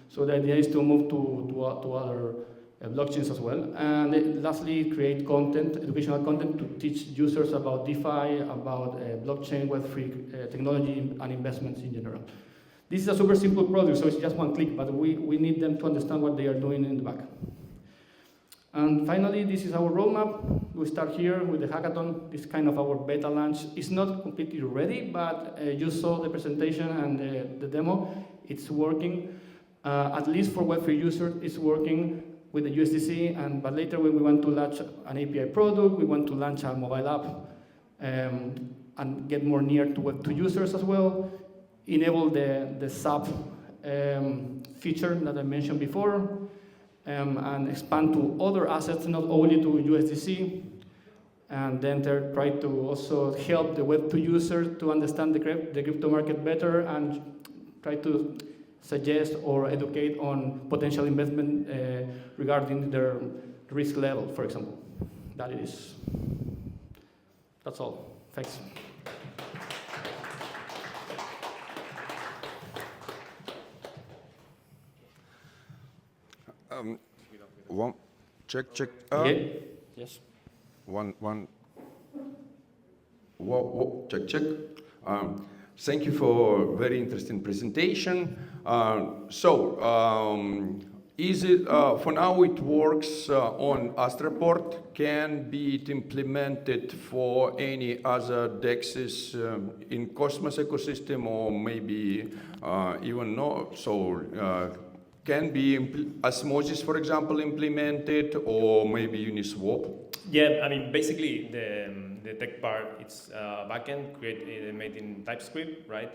So the idea is to move to other blockchains as well. And lastly, create content, educational content to teach users about DeFi, about blockchain, Web3 technology and investments in general. This is a super simple product, so it's just one click, but we need them to understand what they are doing in the back. And finally, this is our roadmap. We start here with the hackathon. This is kind of our beta launch. It's not completely ready, but you saw the presentation and the demo. It's working. At least for Web3 users, it's working with the USDC. But later, when we want to launch an API product, we want to launch a mobile app and get more near to Web2 users as well. Enable the sub feature that I mentioned before. and expand to other assets, not only to USDC. And then try to also help the Web2 user to understand the crypto market better and try to suggest or educate on potential investment regarding their risk level, for example. That's all. Thanks. One, check. Yes. One. Whoa, check. Thank you for a very interesting presentation. Is it, for now it works on Astroport, can be it implemented for any other DEXs in Cosmos ecosystem, or maybe even no? Can be Osmosis, for example, implemented, or maybe Uniswap? Yeah, I mean, basically the tech part, it's backend made in TypeScript, right?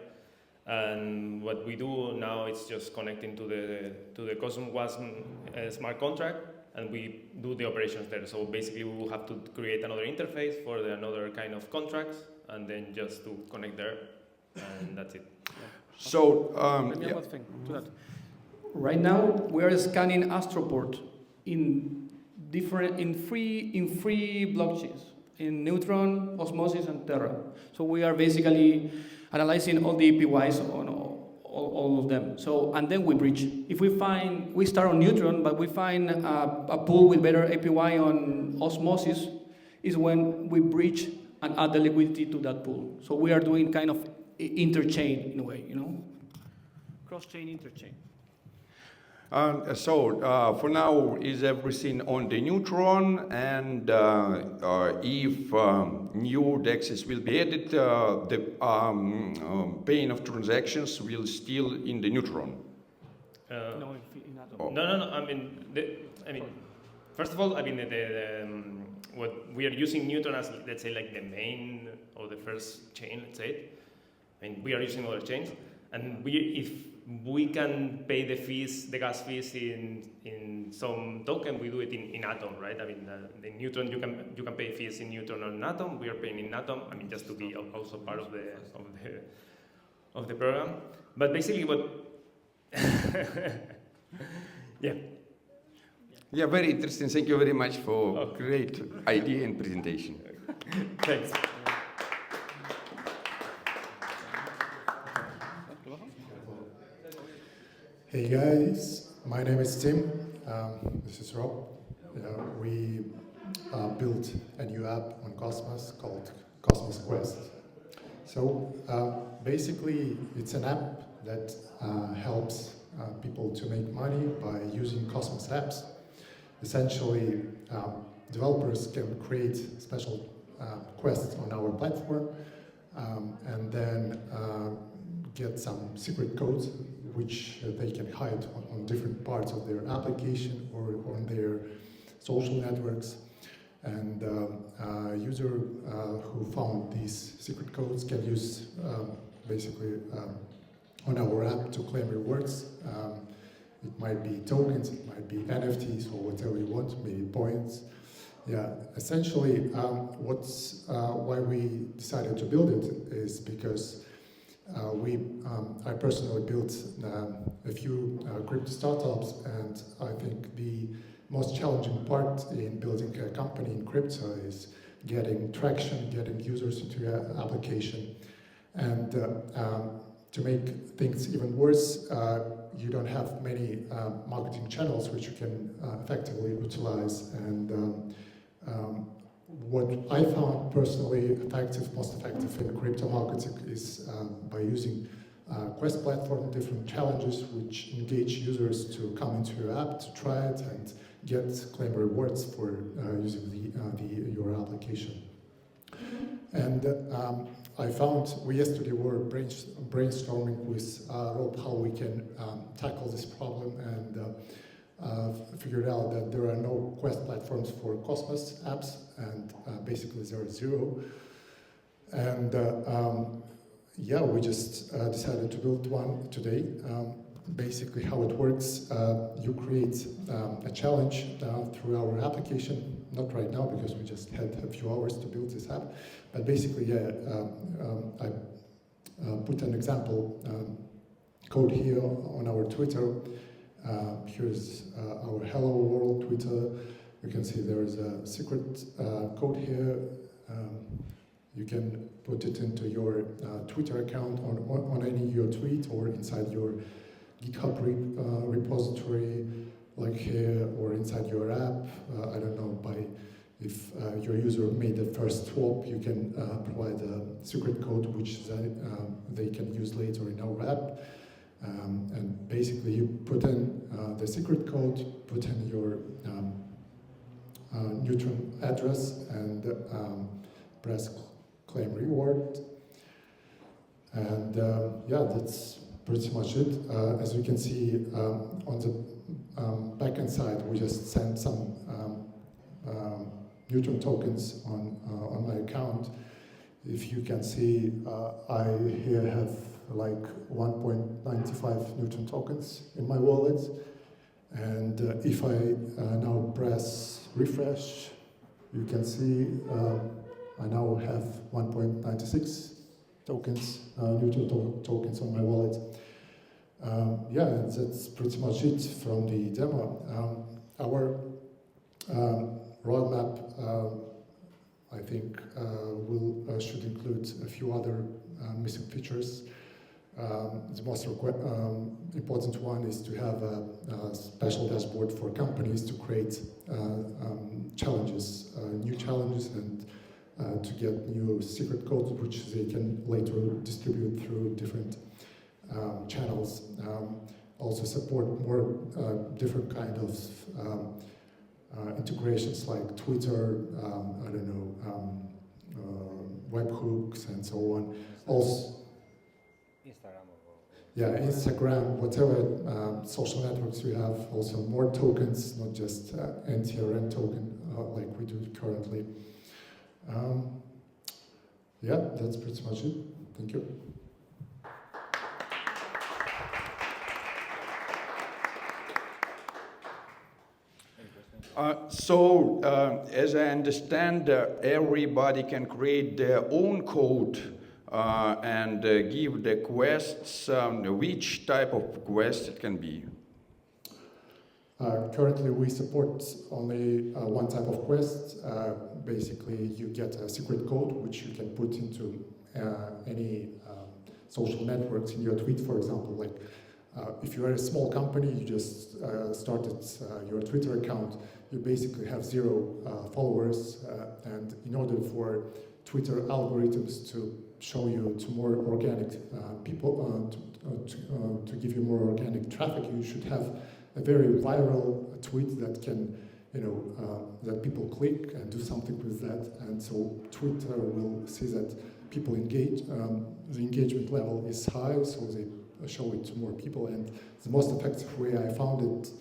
And what we do now is just connecting to the CosmWasm smart contract, and we do the operations there. So basically, we will have to create another interface for another kind of contracts, and then just to connect there, and that's it. So, Let me add one thing to that. Right now, we are scanning Astroport in free blockchains, in Neutron, Osmosis, and Terra. So we are basically analyzing all the APIs on all of them. And then we bridge. If we start on Neutron, but we find a pool with better API on Osmosis, is when we bridge and add the liquidity to that pool. So we are doing kind of interchain in a way, cross-chain interchain. For now, is everything on the Neutron, and if new DEXs will be added, the paying of transactions will still in the Neutron? No, in Atom. No. I mean, first of all, I mean, what we are using Neutron as, let's say, like the main or the first chain, let's say. I mean, we are using other chains, and if we can pay the fees, the gas fees in some token, we do it in Atom, right? I mean, the Neutron, you can pay fees in Neutron or in Atom. We are paying in Atom. I mean, just to be also part of the program. But basically, what Yeah, very interesting. Thank you very much for great idea and presentation. Thanks. Hey guys, my name is Tim. This is Rob. We built a new app on Cosmos called Cosmos Quest. So basically, it's an app that helps people to make money by using Cosmos apps. Essentially, developers can create special quests on our platform and then get some secret codes which they can hide on different parts of their application or on their social networks. And a user who found these secret codes can use basically on our app to claim rewards. It might be tokens, it might be NFTs or whatever you want, maybe points. Yeah, essentially why we decided to build it is because I personally built a few crypto startups, and I think the most challenging part in building a company in crypto is getting traction, getting users into your application. And to make things even worse, you don't have many marketing channels which you can effectively utilize. And what I found personally most effective in crypto marketing is by using Quest platform, different challenges which engage users to come into your app, to try it, and claim rewards for using your application. And I found, we yesterday were brainstorming with Rob how we can tackle this problem, and figured out that there are no Quest platforms for Cosmos apps, and basically there are zero. And yeah, we just decided to build one today. basically how it works, you create a challenge through our application, not right now because we just had a few hours to build this app, but basically, yeah, I put an example code here on our Twitter. Here's our Hello World Twitter. You can see there is a secret code here. You can put it into your Twitter account on any your tweet or inside your GitHub repository, like here, or inside your app. I don't know, if your user made the first swap, you can provide a secret code which they can use later in our app. And basically you put in the secret code, put in your Neutron address, and press claim reward. And yeah, that's pretty much it. As you can see on the backend side, we just sent some Neutron tokens on my account. If you can see, I here have like 1.95 Neutron tokens in my wallet. And if I now press refresh, you can see I now have 1.96 tokens, Neutron tokens on my wallet. Yeah, and that's pretty much it from the demo. Our roadmap, I think, should include a few other missing features. The most important one is to have a special dashboard for companies to create challenges, new challenges, and to get new secret codes which they can later distribute through different channels. Also support more different kind of integrations like Twitter, I don't know, webhooks and so on. Also, yeah, Instagram, whatever social networks we have, also more tokens, not just NTRN token like we do currently. Yeah, that's pretty much it. Thank you. As I understand, everybody can create their own code and give the quests. Which type of quest it can be? Currently, we support only one type of quest. Basically, you get a secret code which you can put into any social networks in your tweet, for example. Like, if you are a small company, you just started your Twitter account, you basically have 0 followers, and in order for Twitter algorithms to show you to more organic people, to give you more organic traffic, you should have a very viral tweet that can, that people click and do something with that, and so Twitter will see that people engage, the engagement level is high, so they show it to more people. And the most effective way I found it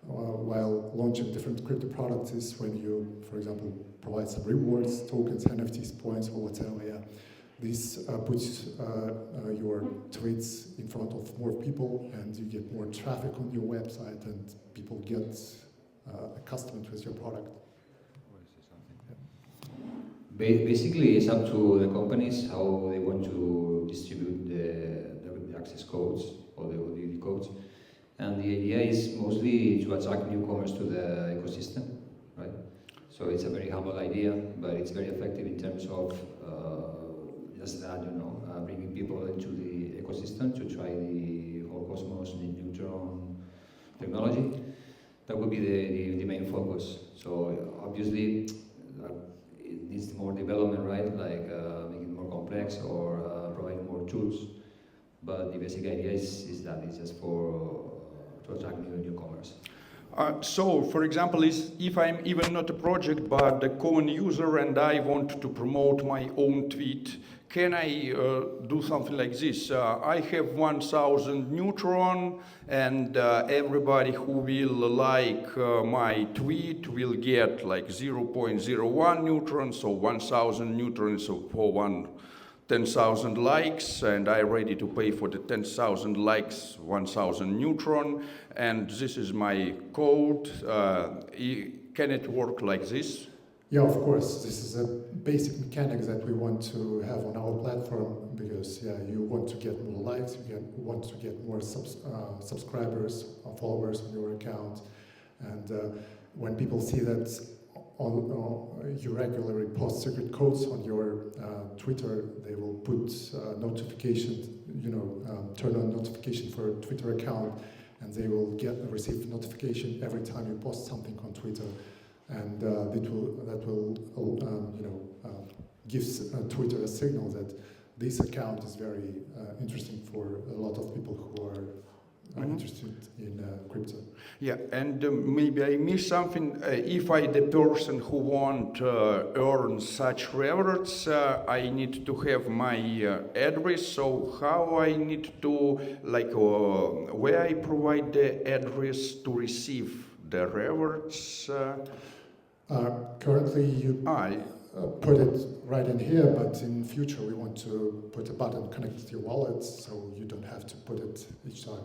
while launching different crypto products is when you, for example, provide some rewards, tokens, NFTs, points, or whatever. Yeah, this puts your tweets in front of more people, and you get more traffic on your website, and people get accustomed with your product. Basically, it's up to the companies how they want to distribute the access codes or the ODD codes. And the idea is mostly to attract newcomers to the ecosystem, right? So it's a very humble idea, but it's very effective in terms of just that, bringing people into the ecosystem to try the whole Cosmos, the Neutron technology. That would be the main focus. So obviously, it needs more development, right? Like making it more complex or providing more tools. But the basic idea is that it's just to attract newcomers. So, for example, if I'm even not a project but a common user and I want to promote my own tweet, can I do something like this? I have 1,000 Neutron, and everybody who will like my tweet will get like 0.01 Neutron, so 1,000 Neutrons for one 10,000 likes, and I'm ready to pay for the 10,000 likes, 1,000 Neutron, and this is my code. Can it work like this? Yeah, of course. This is a basic mechanic that we want to have on our platform because you want to get more likes, want to get more subscribers, followers on your account, and when people see that you regularly post secret codes on your Twitter, they will put notifications, turn on notification for a Twitter account, and they will receive notification every time you post something on Twitter. And that will gives Twitter a signal that this account is very interesting for a lot of people who are interested in crypto. Yeah, and maybe I missed something. If I the person who want earn such rewards, I need to have my address. So how I need to where I provide the address to receive the rewards? Currently, you put it right in here, but in future we want to put a button connected to your wallet, so you don't have to put it each time.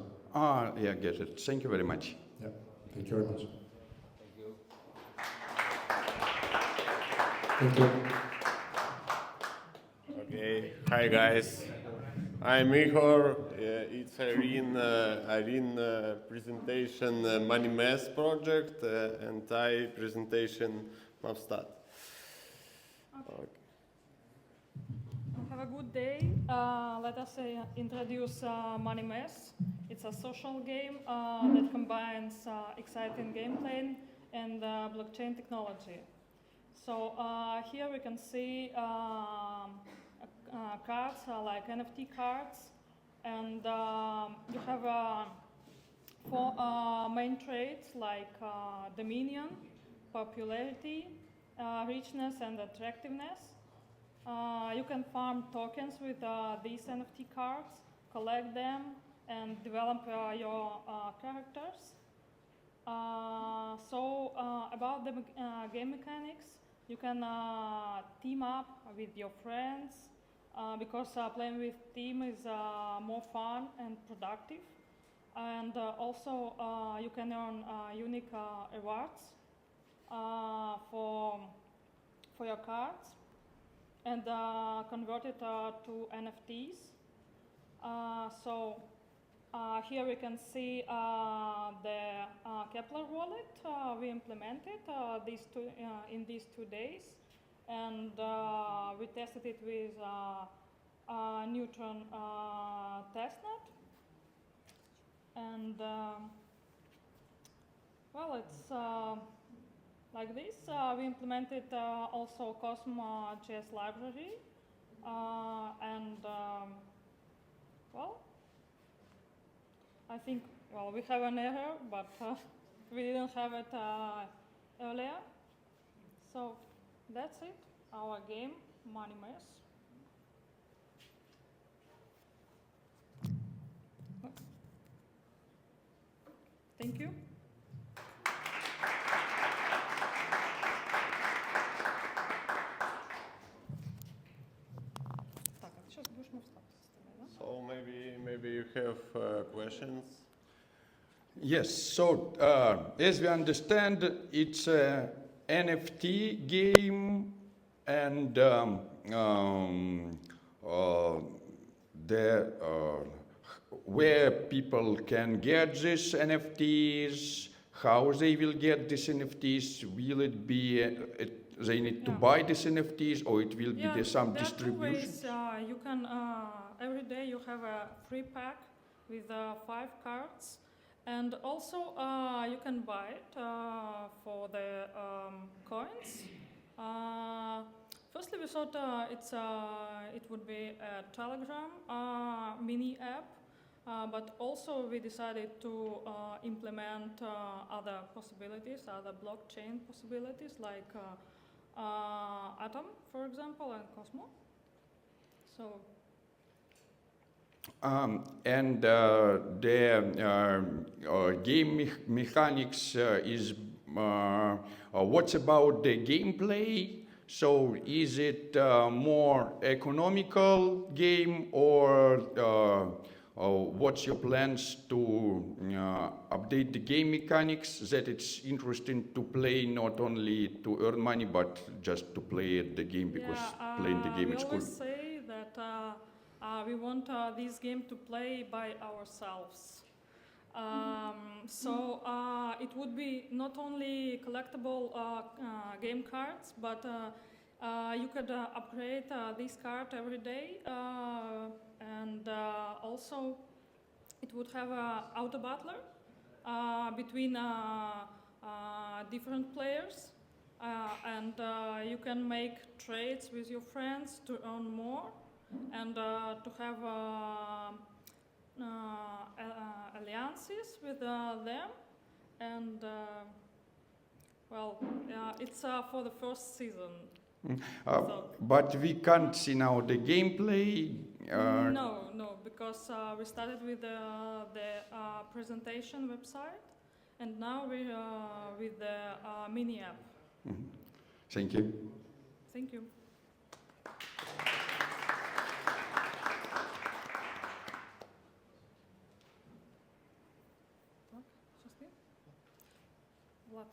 Yeah, get it. Thank you very much. Yeah, thank you very much. Thank you. Okay, hi guys. I'm Ihor. It's Irene presentation Money Mess project and I presentation Mavstat. Okay. Have a good day. Let us introduce Money Mess. It's a social game that combines exciting gameplay and blockchain technology. So here we can see cards like NFT cards, and you have 4 main traits like dominion, popularity, richness, and attractiveness. You can farm tokens with these NFT cards, collect them, and develop your characters. About the game mechanics, you can team up with your friends because playing with team is more fun and productive. And also you can earn unique rewards for your cards and convert it to NFTs. Here we can see the Kepler wallet we implemented in these 2 days, and we tested it with Neutron testnet. And it's like this. We implemented also CosmWasm library, and I think, we have an error, but we didn't have it earlier. So that's it, our game, Money Mess. Thank you. So maybe you have questions? Yes, so as we understand, it's a NFT game, and where people can get these NFTs, how they will get these NFTs, will it be they need to buy these NFTs, or it will be some distribution? There are 2 ways. You can every day you have a free pack with 5 cards, and also you can buy it for the coins. Firstly, we thought it would be a Telegram mini app, but also we decided to implement other possibilities, other blockchain possibilities like Atom, for example, and Cosmo. So. And the game mechanics is, what about the gameplay? So is it more economical game, or what's your plans to update the game mechanics that it's interesting to play, not only to earn money but just to play the game because playing the game is cool? We always say that we want this game to play by ourselves. So it would be not only collectible game cards, but you could upgrade this card every day, and also it would have an auto battler between different players, and you can make trades with your friends to earn more and to have alliances with them, and well, it's for the first season. But we can't see now the gameplay. No, because we started with the presentation website, and now we with the mini app. Thank you. Thank you. Влад.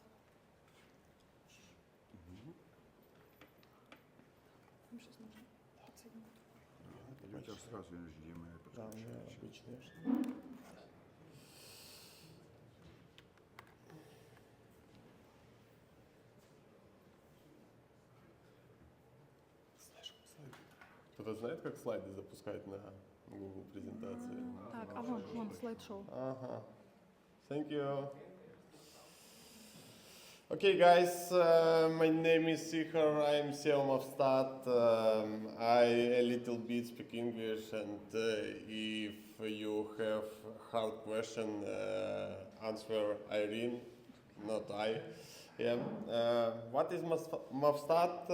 Кто-то знает, как слайды запускать на Google презентации? Так, а вон слайд-шоу. Ага. Thank you. Okay, guys, my name is Ihor. I'm CEO of Stat. I a little bit speak English, and if you have hard question, answer Irene, not I. Yeah. What is Mavstat?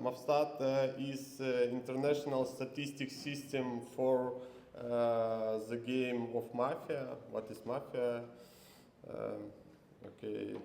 Mavstat is international statistics system for the game of Mafia. What is Mafia? Okay.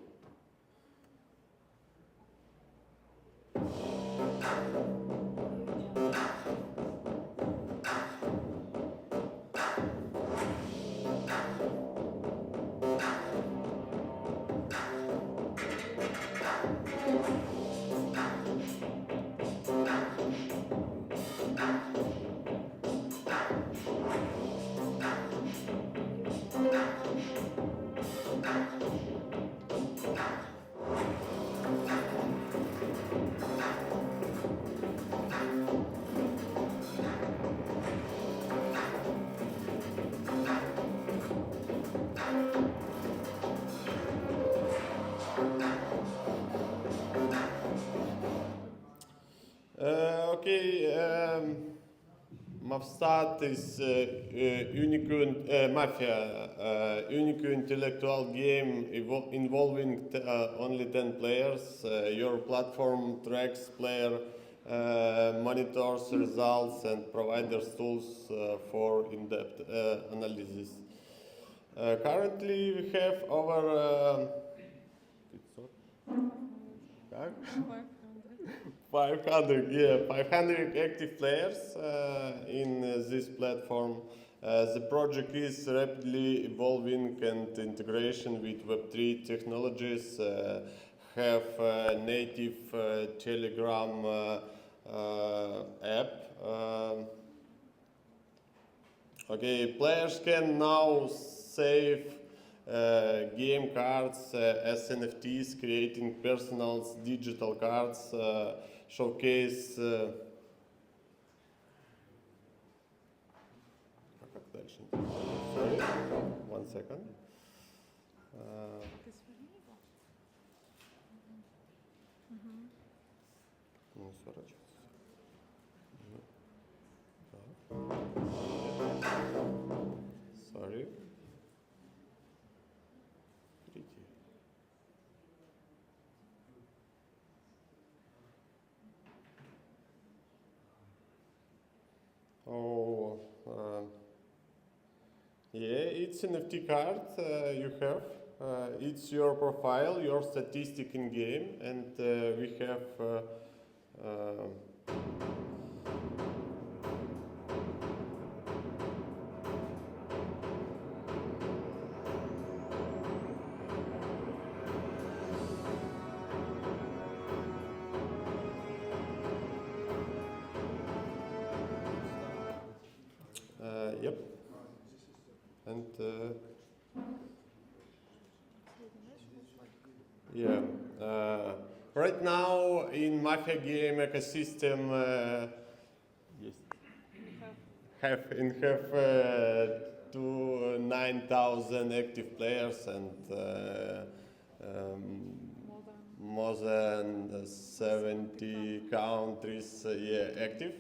Mavstat is Mafia, unique intellectual game involving only 10 players. Your platform tracks player, monitors results, and provides tools for in-depth analysis. Currently, we have over 500 active players in this platform. The project is rapidly evolving, and integration with Web3 technologies have a native Telegram app. Players can now save game cards as NFTs, creating personal digital cards, showcase. Sorry, 1 second. Sorry. It's an NFT card you have. It's your profile, your statistic in game, and we have Yep. And yeah. Right now in Mafia game ecosystem, yes, have to 9,000 active players and more than 70 countries active.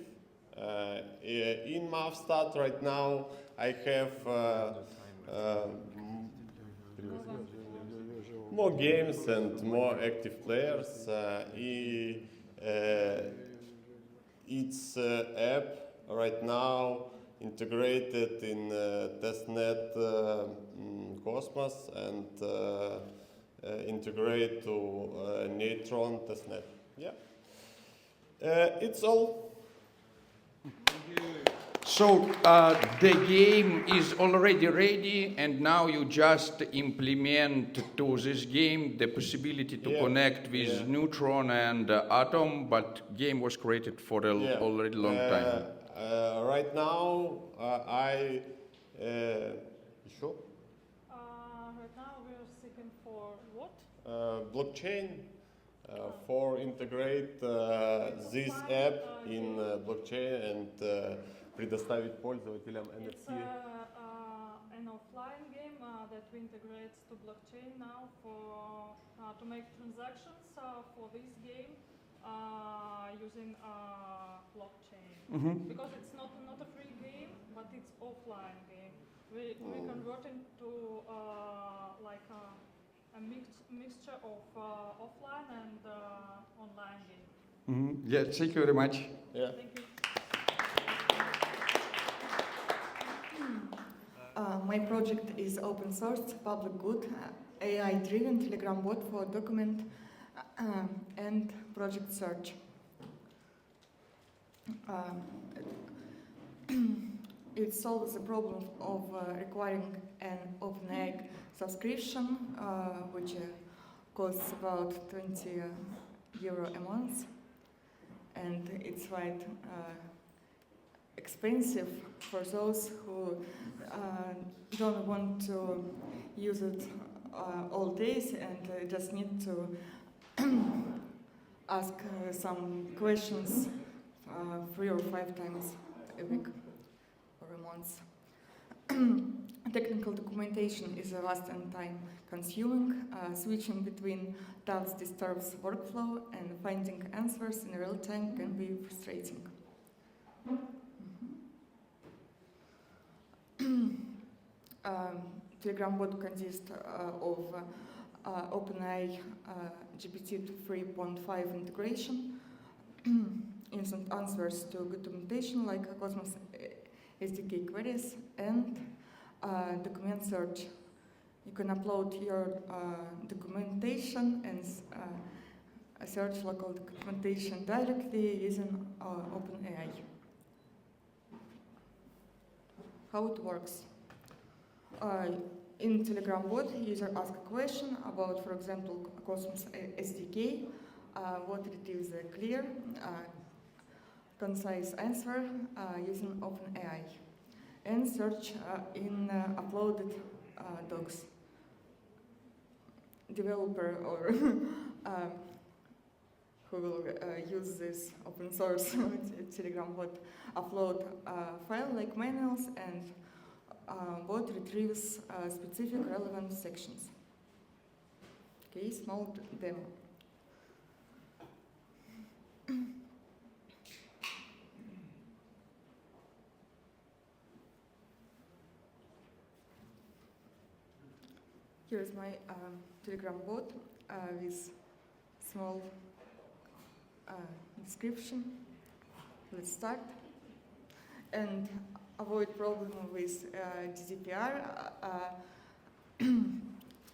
In Mavstat right now I have more games and more active players. Its app right now integrated in testnet Cosmos and integrate to Neutron testnet. Yeah, it's all. So the game is already ready, and now you just implement to this game the possibility to connect with Neutron and Atom, but game was created for a already long time. Right now, sure? Right now we are seeking for what? Blockchain for integrate this app in blockchain and предоставить пользователям NFT. It's an offline game that we integrate to blockchain now for to make transactions for this game using blockchain. Because it's not a free game, but it's offline game. We converting to like a mixture of offline and online game. Yeah, thank you very much. Yeah. Thank you. My project is open source, public good, AI-driven Telegram bot for document and project search. It solves the problem of requiring an OpenAI subscription, which costs about 20 euro a month, and it's quite expensive for those who don't want to use it all days and just need to ask some questions 3 or 5 times a week or a month. Technical documentation is vast and time consuming. Switching between tabs disturbs workflow, and finding answers in real time can be frustrating. Telegram bot consists of OpenAI GPT 3.5 integration, instant answers to documentation like Cosmos SDK queries, and document search. You can upload your documentation and search local documentation directly using OpenAI. How it works? In Telegram bot, user asks a question about, for example, Cosmos SDK. What retrieves a clear, concise answer using OpenAI, and search in uploaded docs. Developer or who will use this open source Telegram bot upload a file like manuals, and bot retrieves specific relevant sections. Okay, small demo. Here's my Telegram bot with small description. Let's start. And avoid problem with GDPR.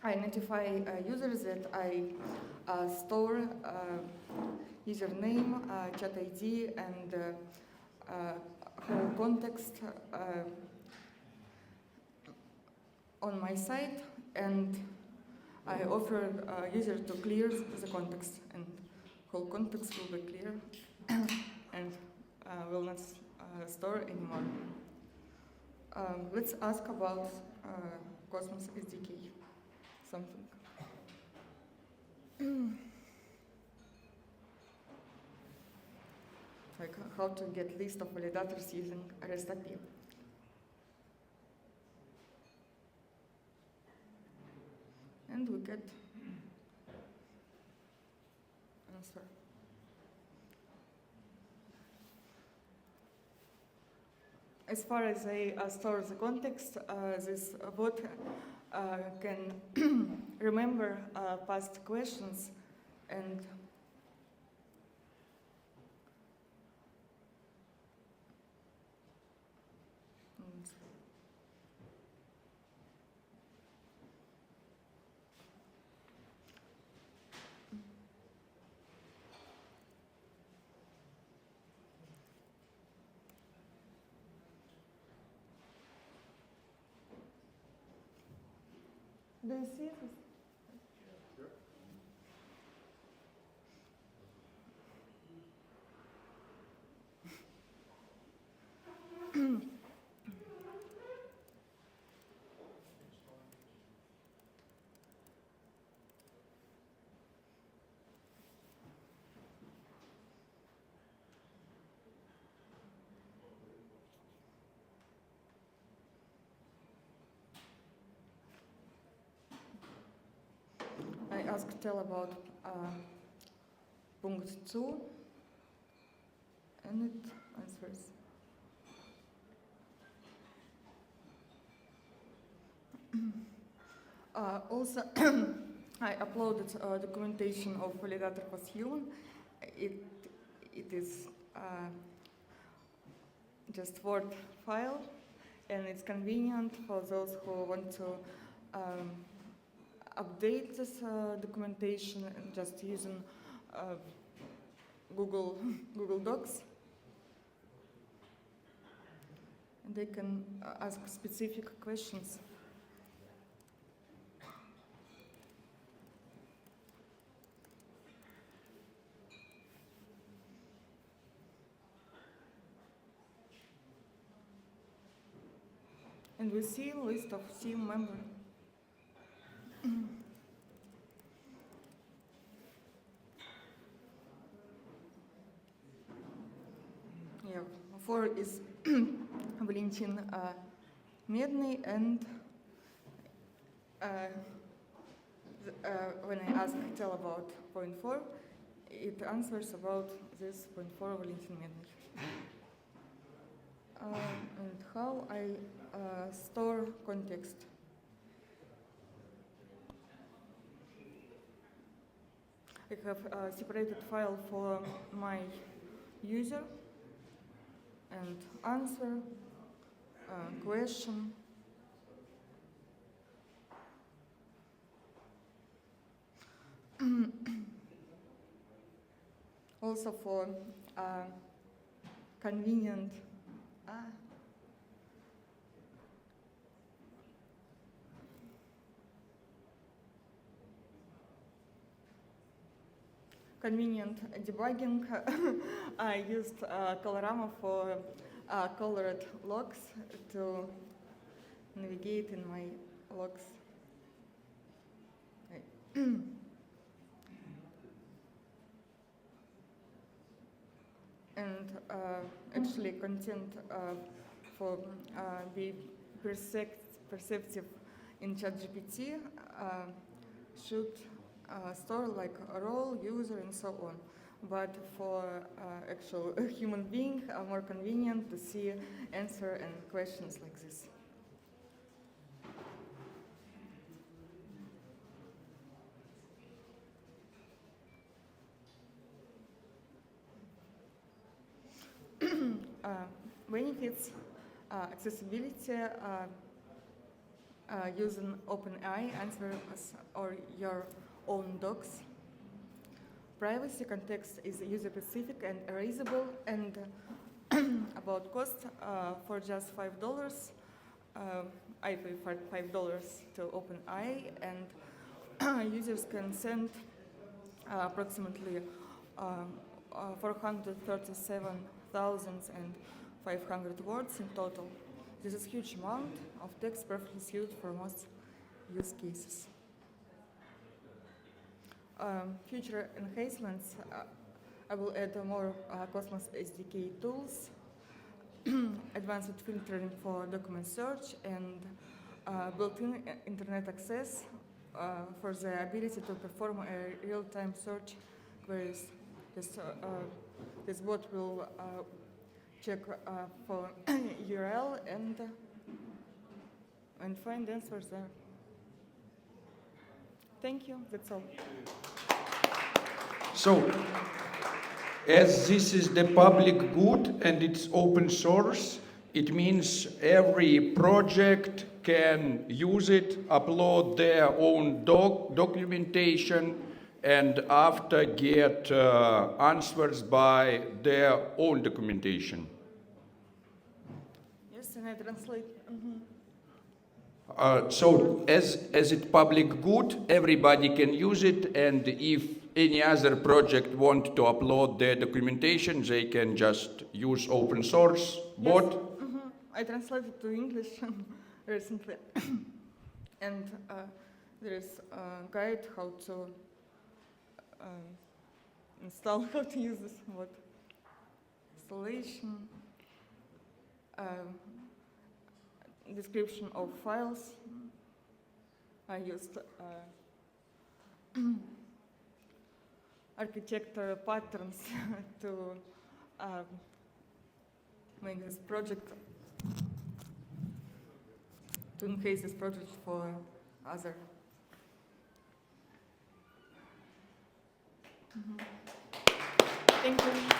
I notify users that I store username, chat ID, and whole context on my site, and I offer user to clear the context, and whole context will be clear and will not store anymore. Let's ask about Cosmos SDK, something. Like how to get list of validators using REST API. And we get answer. As far as I store the context, this bot can remember past questions and do you see this? I asked Tell about punkt 2, and it answers. Also, I uploaded documentation of validator was human. It is just Word file, and it's convenient for those who want to update this documentation and just using Google Docs. And they can ask specific questions. And we see a list of team members. Yeah, 4 is Valentin Medny, and when I ask Tell about point 4, it answers about this point 4 Valentin Medny. And how I store context. I have a separated file for my user and answer, question, also for convenient debugging. I used Colorama for colored logs to navigate in my logs. And actually content for be perceptive in ChatGPT should store like a role, user, and so on. But for actual human being, more convenient to see answer and questions like this. Benefits, accessibility, using OpenAI answers or your own docs. privacy. Context is user-specific and erasable. And about cost, for just $5, I pay $5 to OpenAI, and users can send approximately 437,500 words in total. This is a huge amount of text perfectly suited for most use cases. Future enhancements, I will add more Cosmos SDK tools, advanced filtering for document search, and built-in internet access for the ability to perform a real-time search queries. This bot will check for URL and find answers there. Thank you. That's all. So, as this is the public good and it's open source, it means every project can use it, upload their own documentation, and after get answers by their own documentation. Yes, and I translate. So as it public good, everybody can use it, and if any other project want to upload their documentation, they can just use open source bot. Yes. I translated to English recently, and there is a guide how to install, how to use this bot. Installation. Description of files. I used architecture patterns to make this project, to enhance this project for other. Thank you.